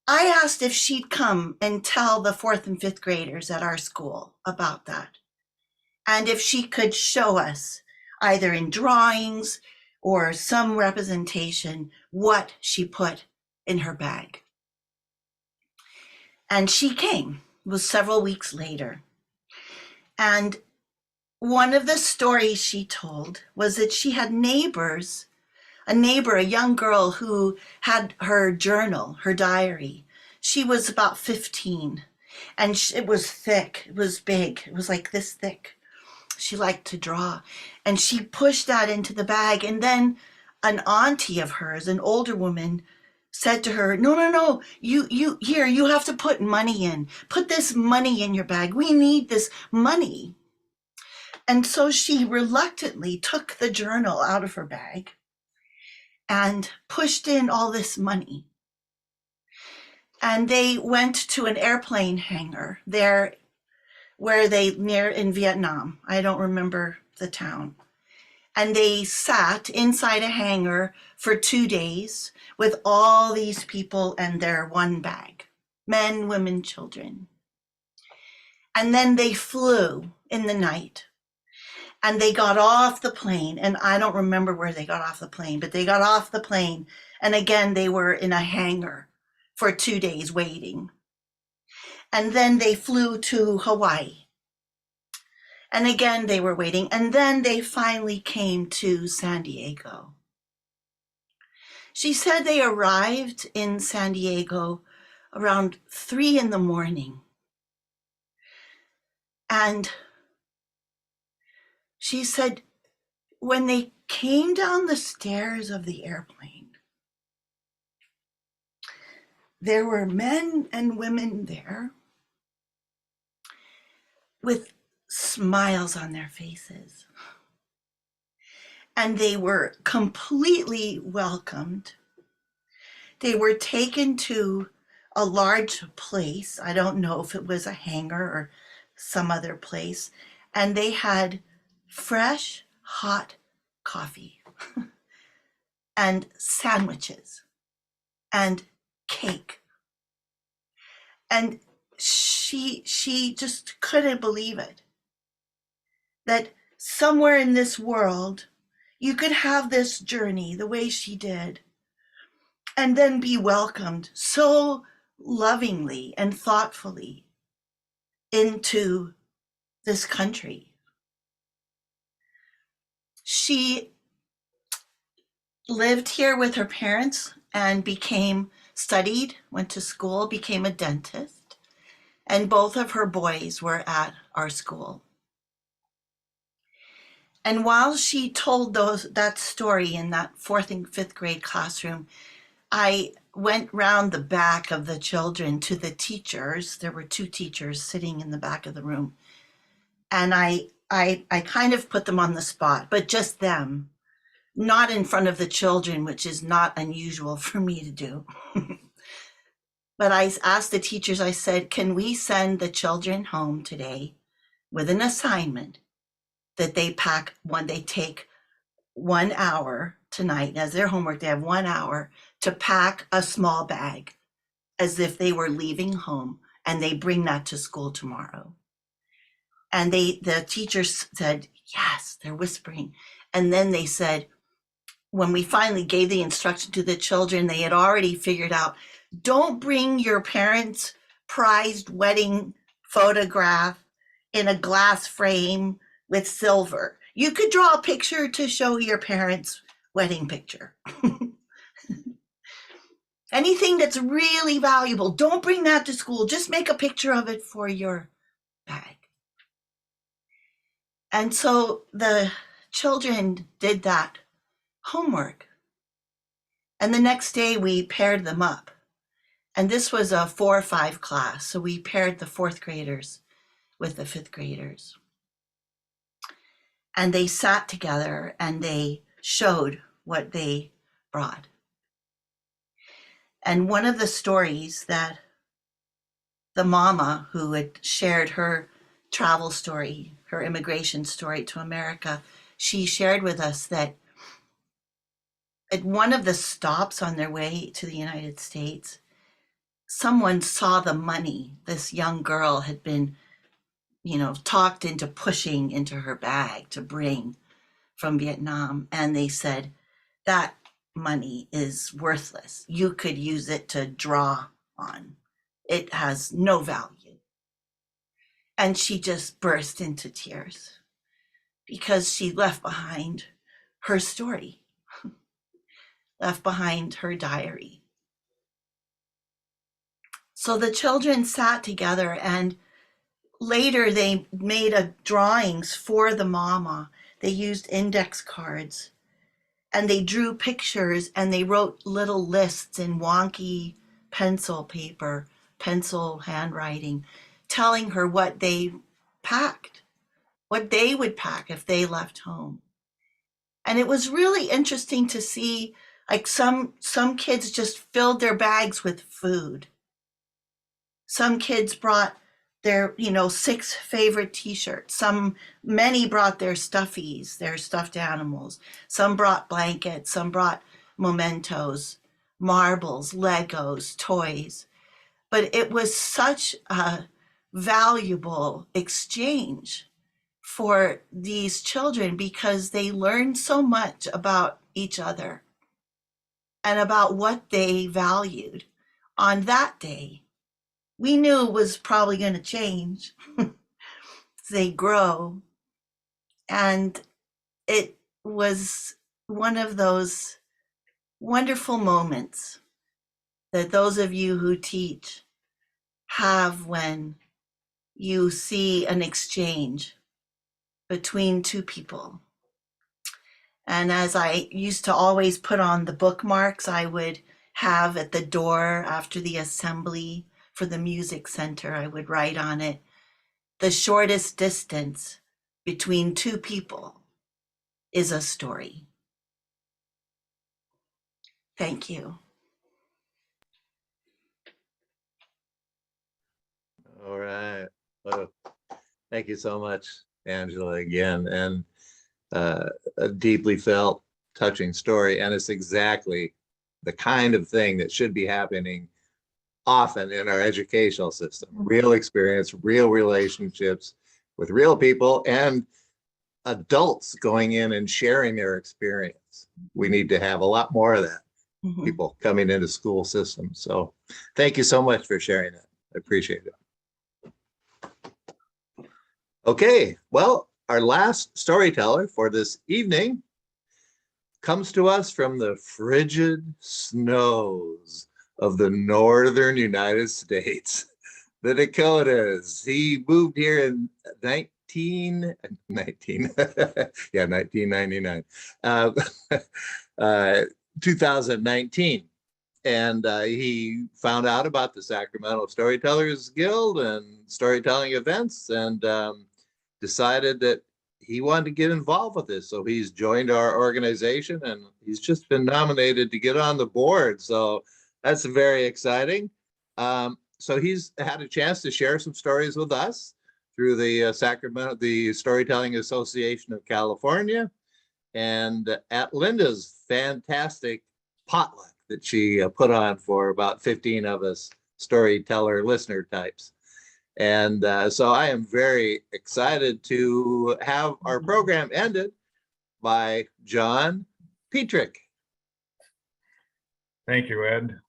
I asked if she'd come and tell the 4th and 5th graders at our school about that. And if she could show us, either in drawings or some representation, what she put in her bag. And she came. It was several weeks later. And one of the stories she told was that she had neighbors, a young girl who had her journal, her diary. She was about 15 and it was thick. It was big. It was like this thick. She liked to draw and she pushed that into the bag. And then an auntie of hers, an older woman, said to her, no, you have to put money in. Put this money in your bag. We need this money. And so she reluctantly took the journal out of her bag and pushed in all this money. And they went to an airplane hangar there near in Vietnam. I don't remember the town. And they sat inside a hangar for 2 days with all these people and their one bag, men, women, children. And then they flew in the night and they got off the plane. And I don't remember where they got off the plane, but they got off the plane. And again, they were in a hangar for 2 days waiting. And then they flew to Hawaii. And again, they were waiting. And then they finally came to San Diego. She said they arrived in San Diego around 3 a.m. And she said when they came down the stairs of the airplane, there were men and women there with smiles on their faces. And they were completely welcomed. They were taken to a large place. I don't know if it was a hangar or some other place. And they had fresh, hot coffee and sandwiches and cake. And she just couldn't believe it. That somewhere in this world, you could have this journey the way she did, and then be welcomed so lovingly and thoughtfully into this country. She lived here with her parents and studied, went to school, became a dentist, and both of her boys were at our school. And while she told that story in that 4th and 5th grade classroom, I went round the back of the children to the teachers. There were 2 teachers sitting in the back of the room. And I kind of put them on the spot, but just them, not in front of the children, which is not unusual for me to do. But I asked the teachers, I said, can we send the children home today with an assignment that they take 1 hour tonight as their homework. They have 1 hour to pack a small bag as if they were leaving home, and they bring that to school tomorrow. And the teachers said, yes, they're whispering. And then they said, when we finally gave the instruction to the children, they had already figured out, don't bring your parents' prized wedding photograph in a glass frame with silver. You could draw a picture to show your parents' wedding picture. Anything that's really valuable, don't bring that to school. Just make a picture of it for your bag. And so the children did that homework. And the next day we paired them up. And this was a 4 or 5 class. So we paired the 4th graders with the 5th graders. And they sat together and they showed what they brought. And one of the stories that the mama who had shared her travel story, her immigration story to America, she shared with us that at one of the stops on their way to the United States, someone saw the money this young girl had been, talked into pushing into her bag to bring from Vietnam. And they said, that money is worthless. You could use it to draw on. It has no value. And she just burst into tears because she left behind her story, left behind her diary. So the children sat together, and later they made drawings for the mama. They used index cards, and they drew pictures, and they wrote little lists in wonky pencil paper, pencil handwriting, telling her what they packed, what they would pack if they left home. And it was really interesting to see, like some kids just filled their bags with food. Some kids brought their, 6 favorite t-shirts. Many brought their stuffies, their stuffed animals. Some brought blankets, some brought mementos, marbles, Legos, toys. But it was such a valuable exchange for these children because they learned so much about each other and about what they valued on that day. We knew it was probably going to change as they grow. And it was one of those wonderful moments that those of you who teach have when you see an exchange between 2 people. And as I used to always put on the bookmarks I would have at the door after the assembly for the music center, I would write on it, the shortest distance between 2 people is a story. Thank you. All right. Well, thank you so much, Angela, again. And a deeply felt, touching story. And it's exactly the kind of thing that should be happening often in our educational system. Real experience, real relationships with real people, and adults going in and sharing their experience. We need to have a lot more of that, Mhm. people coming into school systems. So thank you so much for sharing that. I appreciate it. Okay, well, our last storyteller for this evening comes to us from the frigid snows of the northern United States, the Dakotas. He moved here in 1999, 2019. And he found out about the Sacramento Storytellers Guild and storytelling events, and decided that he wanted to get involved with this. So he's joined our organization, and he's just been nominated to get on the board. So that's very exciting. So he's had a chance to share some stories with us through the the Storytelling Association of California, and at Linda's fantastic potluck that she put on for about 15 of us storyteller listener types. And so I am very excited to have our program ended by John Petrick. Thank you, Ed.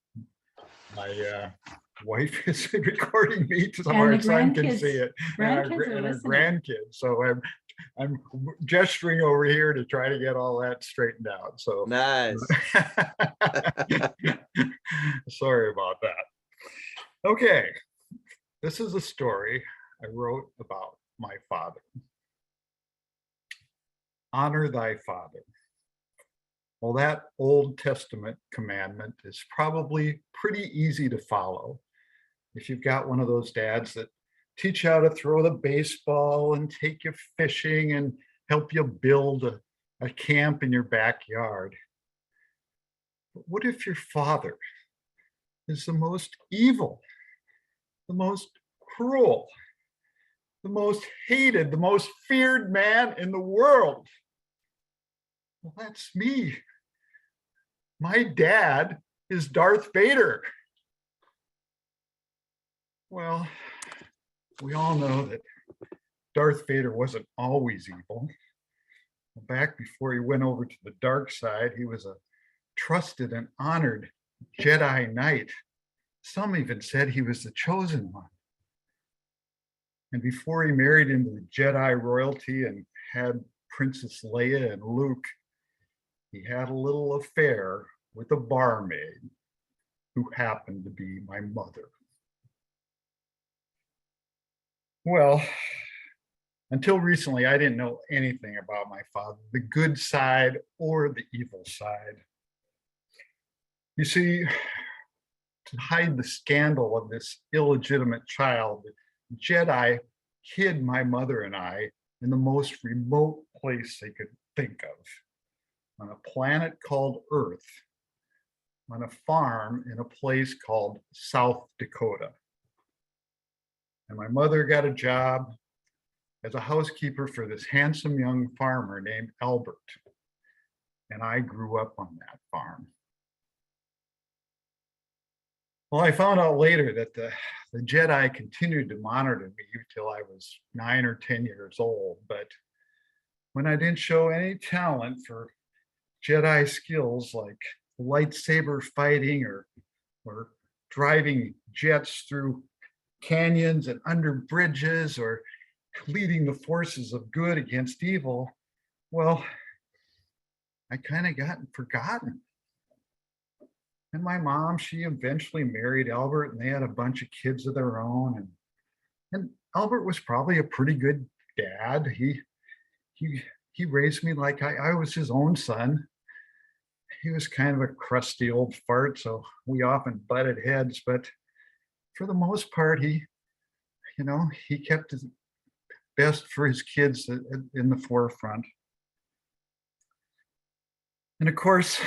My wife is recording me so And our the son can grandkids- see it. grandkids are And our listening. grandkids. So I'm gesturing over here to try to get all that straightened out. So Nice. sorry about that. Okay, this is a story I wrote about my father. Honor thy father. Well, that Old Testament commandment is probably pretty easy to follow if you've got one of those dads that teach you how to throw the baseball and take you fishing and help you build a camp in your backyard. But what if your father is the most evil, the most cruel, the most hated, the most feared man in the world? Well, that's me. My dad is Darth Vader. Well, we all know that Darth Vader wasn't always evil. Back before he went over to the dark side, he was a trusted and honored Jedi Knight. Some even said he was the chosen one. And before he married into the Jedi royalty and had Princess Leia and Luke, he had a little affair with a barmaid who happened to be my mother. Well, until recently, I didn't know anything about my father, the good side or the evil side. You see, to hide the scandal of this illegitimate child, the Jedi hid my mother and I in the most remote place they could think of, on a planet called Earth, on a farm in a place called South Dakota. And my mother got a job as a housekeeper for this handsome young farmer named Albert. And I grew up on that farm. Well, I found out later that the Jedi continued to monitor me until I was 9 or 10 years old. But when I didn't show any talent for Jedi skills like lightsaber fighting or driving jets through canyons and under bridges or leading the forces of good against evil, well, I kind of got forgotten. And my mom, she eventually married Albert, and they had a bunch of kids of their own. And Albert was probably a pretty good dad. He raised me like I was his own son. He was kind of a crusty old fart, so we often butted heads, but for the most part, he kept his best for his kids in the forefront. And of course,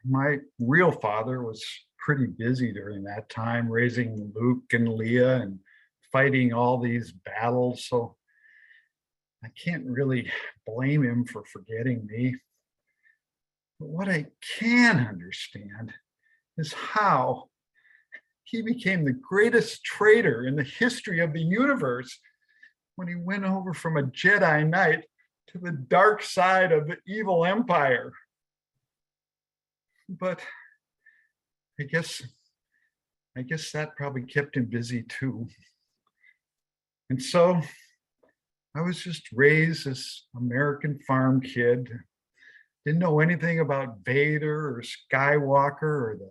my real father was pretty busy during that time, raising Luke and Leia and fighting all these battles. So I can't really blame him for forgetting me. But what I can understand is how he became the greatest traitor in the history of the universe when he went over from a Jedi Knight to the dark side of the evil empire. But I guess that probably kept him busy too. And so I was just raised as American farm kid. Didn't know anything about Vader or Skywalker or the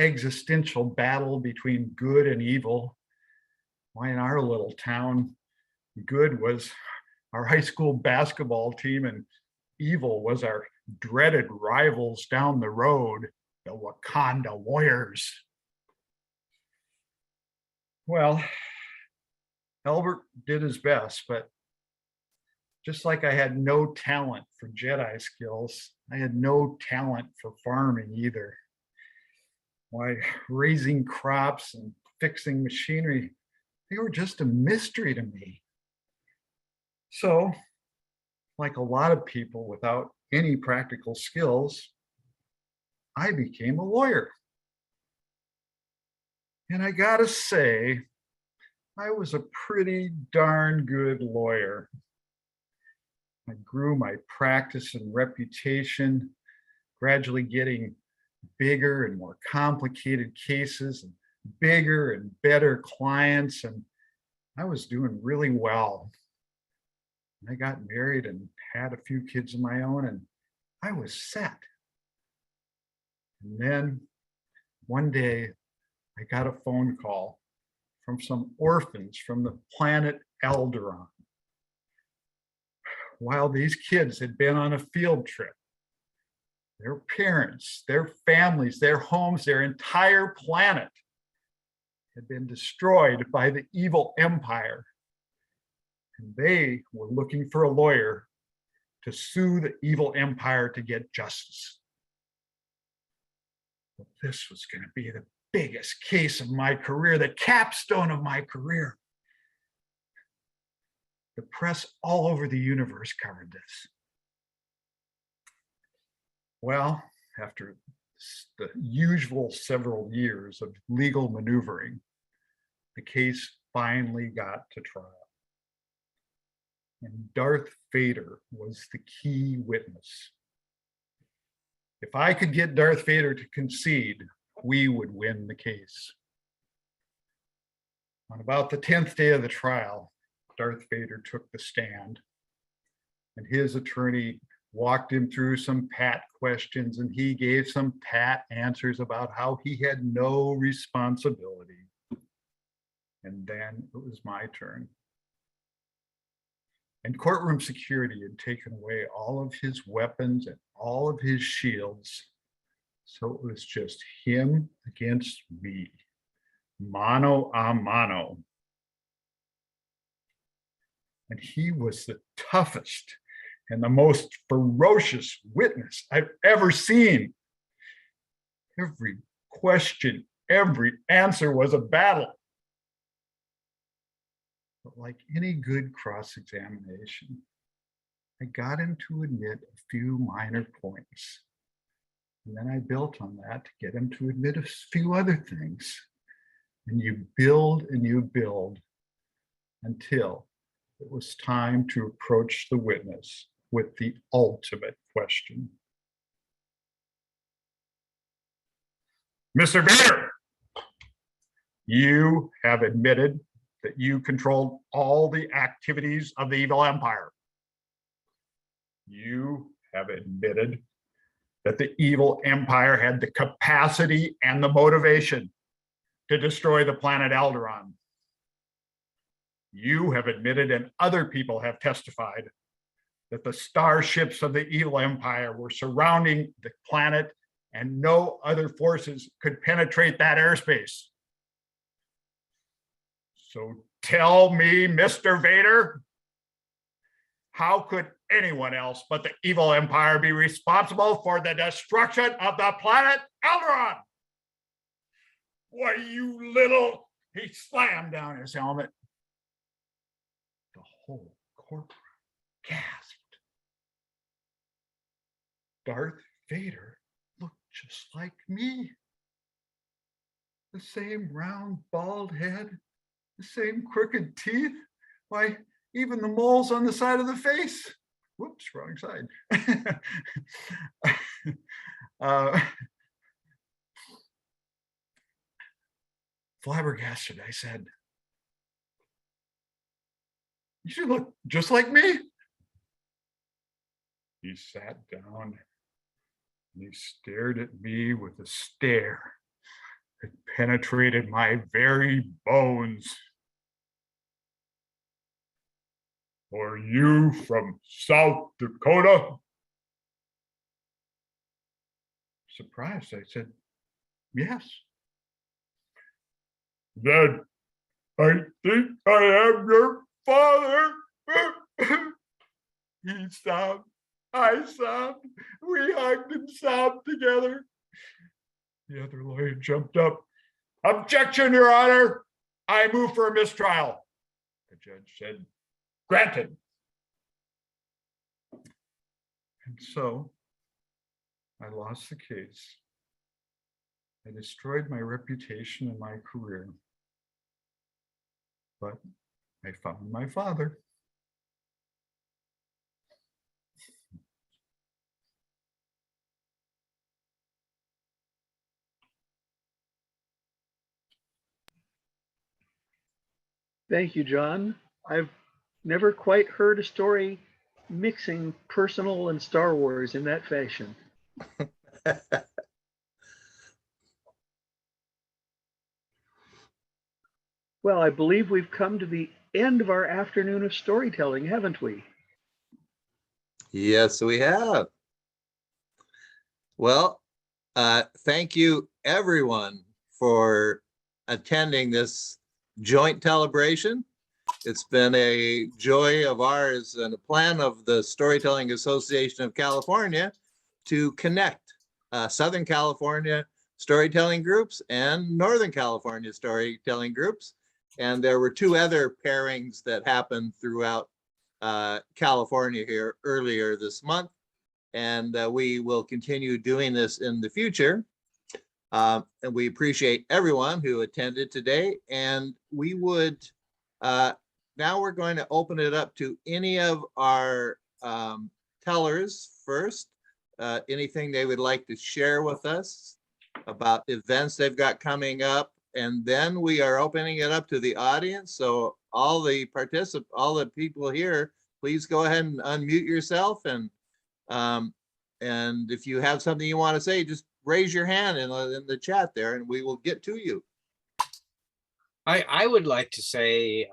existential battle between good and evil. Why, in our little town, good was our high school basketball team and evil was our dreaded rivals down the road, the Wakanda Warriors. Well, Albert did his best, but just like I had no talent for Jedi skills, I had no talent for farming either. Why, raising crops and fixing machinery, they were just a mystery to me. So, like a lot of people without any practical skills, I became a lawyer. And I gotta say, I was a pretty darn good lawyer. I grew my practice and reputation, gradually getting bigger and more complicated cases and bigger and better clients, and I was doing really well. I got married and had a few kids of my own, and I was set. And then one day I got a phone call from some orphans from the planet Alderaan. While these kids had been on a field trip, their parents, their families, their homes, their entire planet had been destroyed by the evil empire. And they were looking for a lawyer to sue the evil empire to get justice. But this was going to be the biggest case of my career, the capstone of my career. The press all over the universe covered this. Well, after the usual several years of legal maneuvering, the case finally got to trial. And Darth Vader was the key witness. If I could get Darth Vader to concede, we would win the case. On about the 10th day of the trial, Darth Vader took the stand, and his attorney walked him through some pat questions, and he gave some pat answers about how he had no responsibility. And then it was my turn. And courtroom security had taken away all of his weapons and all of his shields. So it was just him against me, mano a mano. And he was the toughest and the most ferocious witness I've ever seen. Every question, every answer was a battle. But like any good cross-examination, I got him to admit a few minor points. And then I built on that to get him to admit a few other things. And you build until it was time to approach the witness with the ultimate question. Mr. Vader, you have admitted that you controlled all the activities of the evil empire. You have admitted that the evil empire had the capacity and the motivation to destroy the planet Alderaan. You have admitted, and other people have testified, that the starships of the evil empire were surrounding the planet and no other forces could penetrate that airspace. So tell me, Mr. Vader, how could anyone else but the evil empire be responsible for the destruction of the planet Alderaan? Why, you little, he slammed down his helmet. The whole courtroom gasped. Darth Vader looked just like me. the same round, bald head, the same crooked teeth. Why, even the moles on the side of the face. Whoops, wrong side. uh, Flabbergasted, I said, "You should look just like me." He sat down and he stared at me with a stare that penetrated my very bones. "Are you from South Dakota?" Surprised, I said, "Yes." "Then I think I am your father." He sobbed. I sobbed. We hugged and sobbed together. The other lawyer jumped up. "Objection, Your Honor. I move for a mistrial." The judge said, "Granted." And so I lost the case. I destroyed my reputation and my career. But I found my father. Thank you, John. I've never quite heard a story mixing personal and Star Wars in that fashion. Well, I believe we've come to the end of our afternoon of storytelling, haven't we? Yes, we have. Well, thank you everyone for attending this joint celebration. It's been a joy of ours and a plan of the Storytelling Association of California to connect Southern California storytelling groups and Northern California storytelling groups. And there were two other pairings that happened throughout California here earlier this month. And we will continue doing this in the future. And we appreciate everyone who attended today. And we would, now we're going to open it up to any of our tellers first. Anything they would like to share with us about events they've got coming up. And then we are opening it up to the audience. So all the people here, please go ahead and unmute yourself. And if you have something you want to say, just raise your hand in the chat there and we will get to you. I would like to say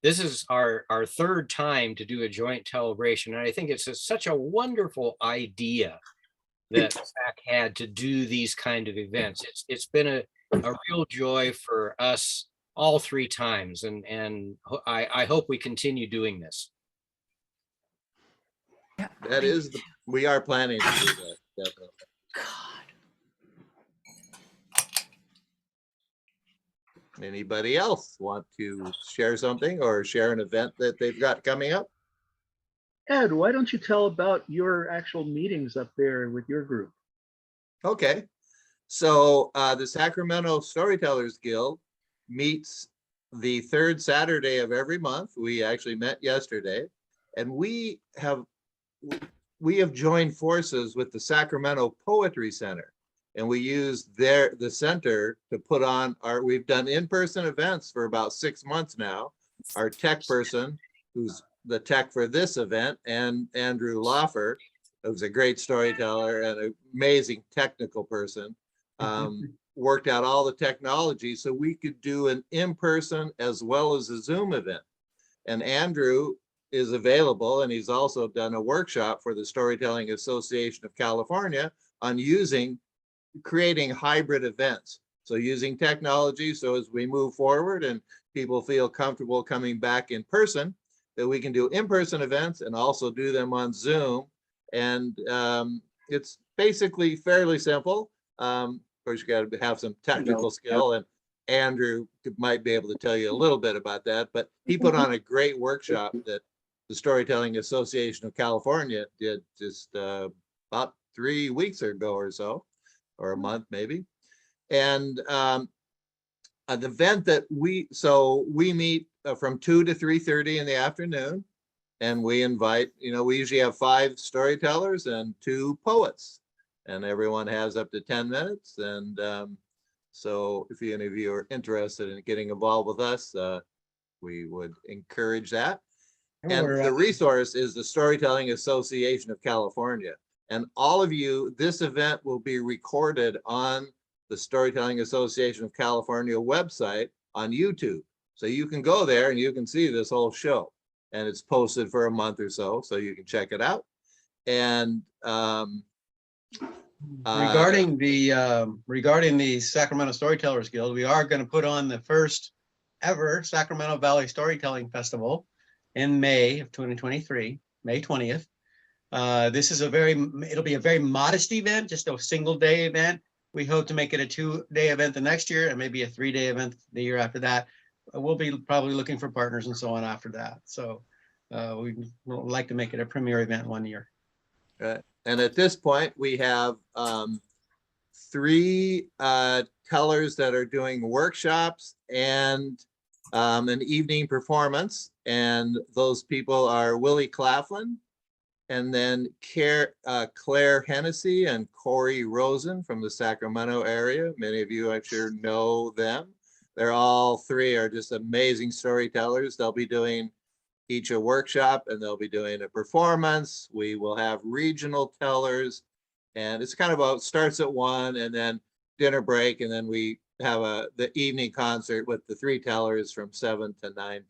this is our third time to do a joint celebration, and I think it's such a wonderful idea that SAC had to do these kind of events. It's been a real joy for us all three times, and I hope we continue doing this. That is, we are planning to do that, definitely. Anybody else want to share something or share an event that they've got coming up? Ed, why don't you tell about your actual meetings up there with your group? Okay, so the Sacramento Storytellers Guild meets the third Saturday of every month. We actually met yesterday, and we have joined forces with the Sacramento Poetry Center, and we use the center to put on we've done in-person events for about 6 months now. Our tech person, who's the tech for this event, and Andrew Loffer, who's a great storyteller and an amazing technical person, worked out all the technology so we could do an in-person as well as a Zoom event. And Andrew is available, and he's also done a workshop for the Storytelling Association of California on creating hybrid events. So using technology, so as we move forward and people feel comfortable coming back in person, that we can do in-person events and also do them on Zoom. And it's basically fairly simple. Of course, you got to have some technical skill, and Andrew might be able to tell you a little bit about that, but he put on a great workshop that the Storytelling Association of California did just about 3 weeks ago or so, or a month maybe. And an event that we meet from 2 to 3:30 in the afternoon, and we invite, we usually have 5 storytellers and 2 poets, and everyone has up to 10 minutes. And so if any of you are interested in getting involved with us, we would encourage that. And the resource is the Storytelling Association of California. And all of you, this event will be recorded on the Storytelling Association of California website on YouTube. So you can go there and you can see this whole show. And it's posted for a month or so you can check it out. And regarding the Sacramento Storytellers Guild, we are going to put on the first ever Sacramento Valley Storytelling Festival in May of 2023, May 20th. This is it'll be a very modest event, just a single day event. We hope to make it a 2-day event the next year and maybe a 3-day event the year after that. We'll be probably looking for partners and so on after that. So we'd like to make it a premier event one year. Right. And at this point, we have 3 tellers that are doing workshops and an evening performance. And those people are Willie Claflin, and then Claire Hennessy and Corey Rosen from the Sacramento area. Many of you, I'm sure, know them. They're all 3 are just amazing storytellers. They'll be doing each a workshop, and they'll be doing a performance. We will have regional tellers, and it's kind of starts at 1 and then dinner break, and then we have the evening concert with the 3 tellers from 7 to 9 p.m.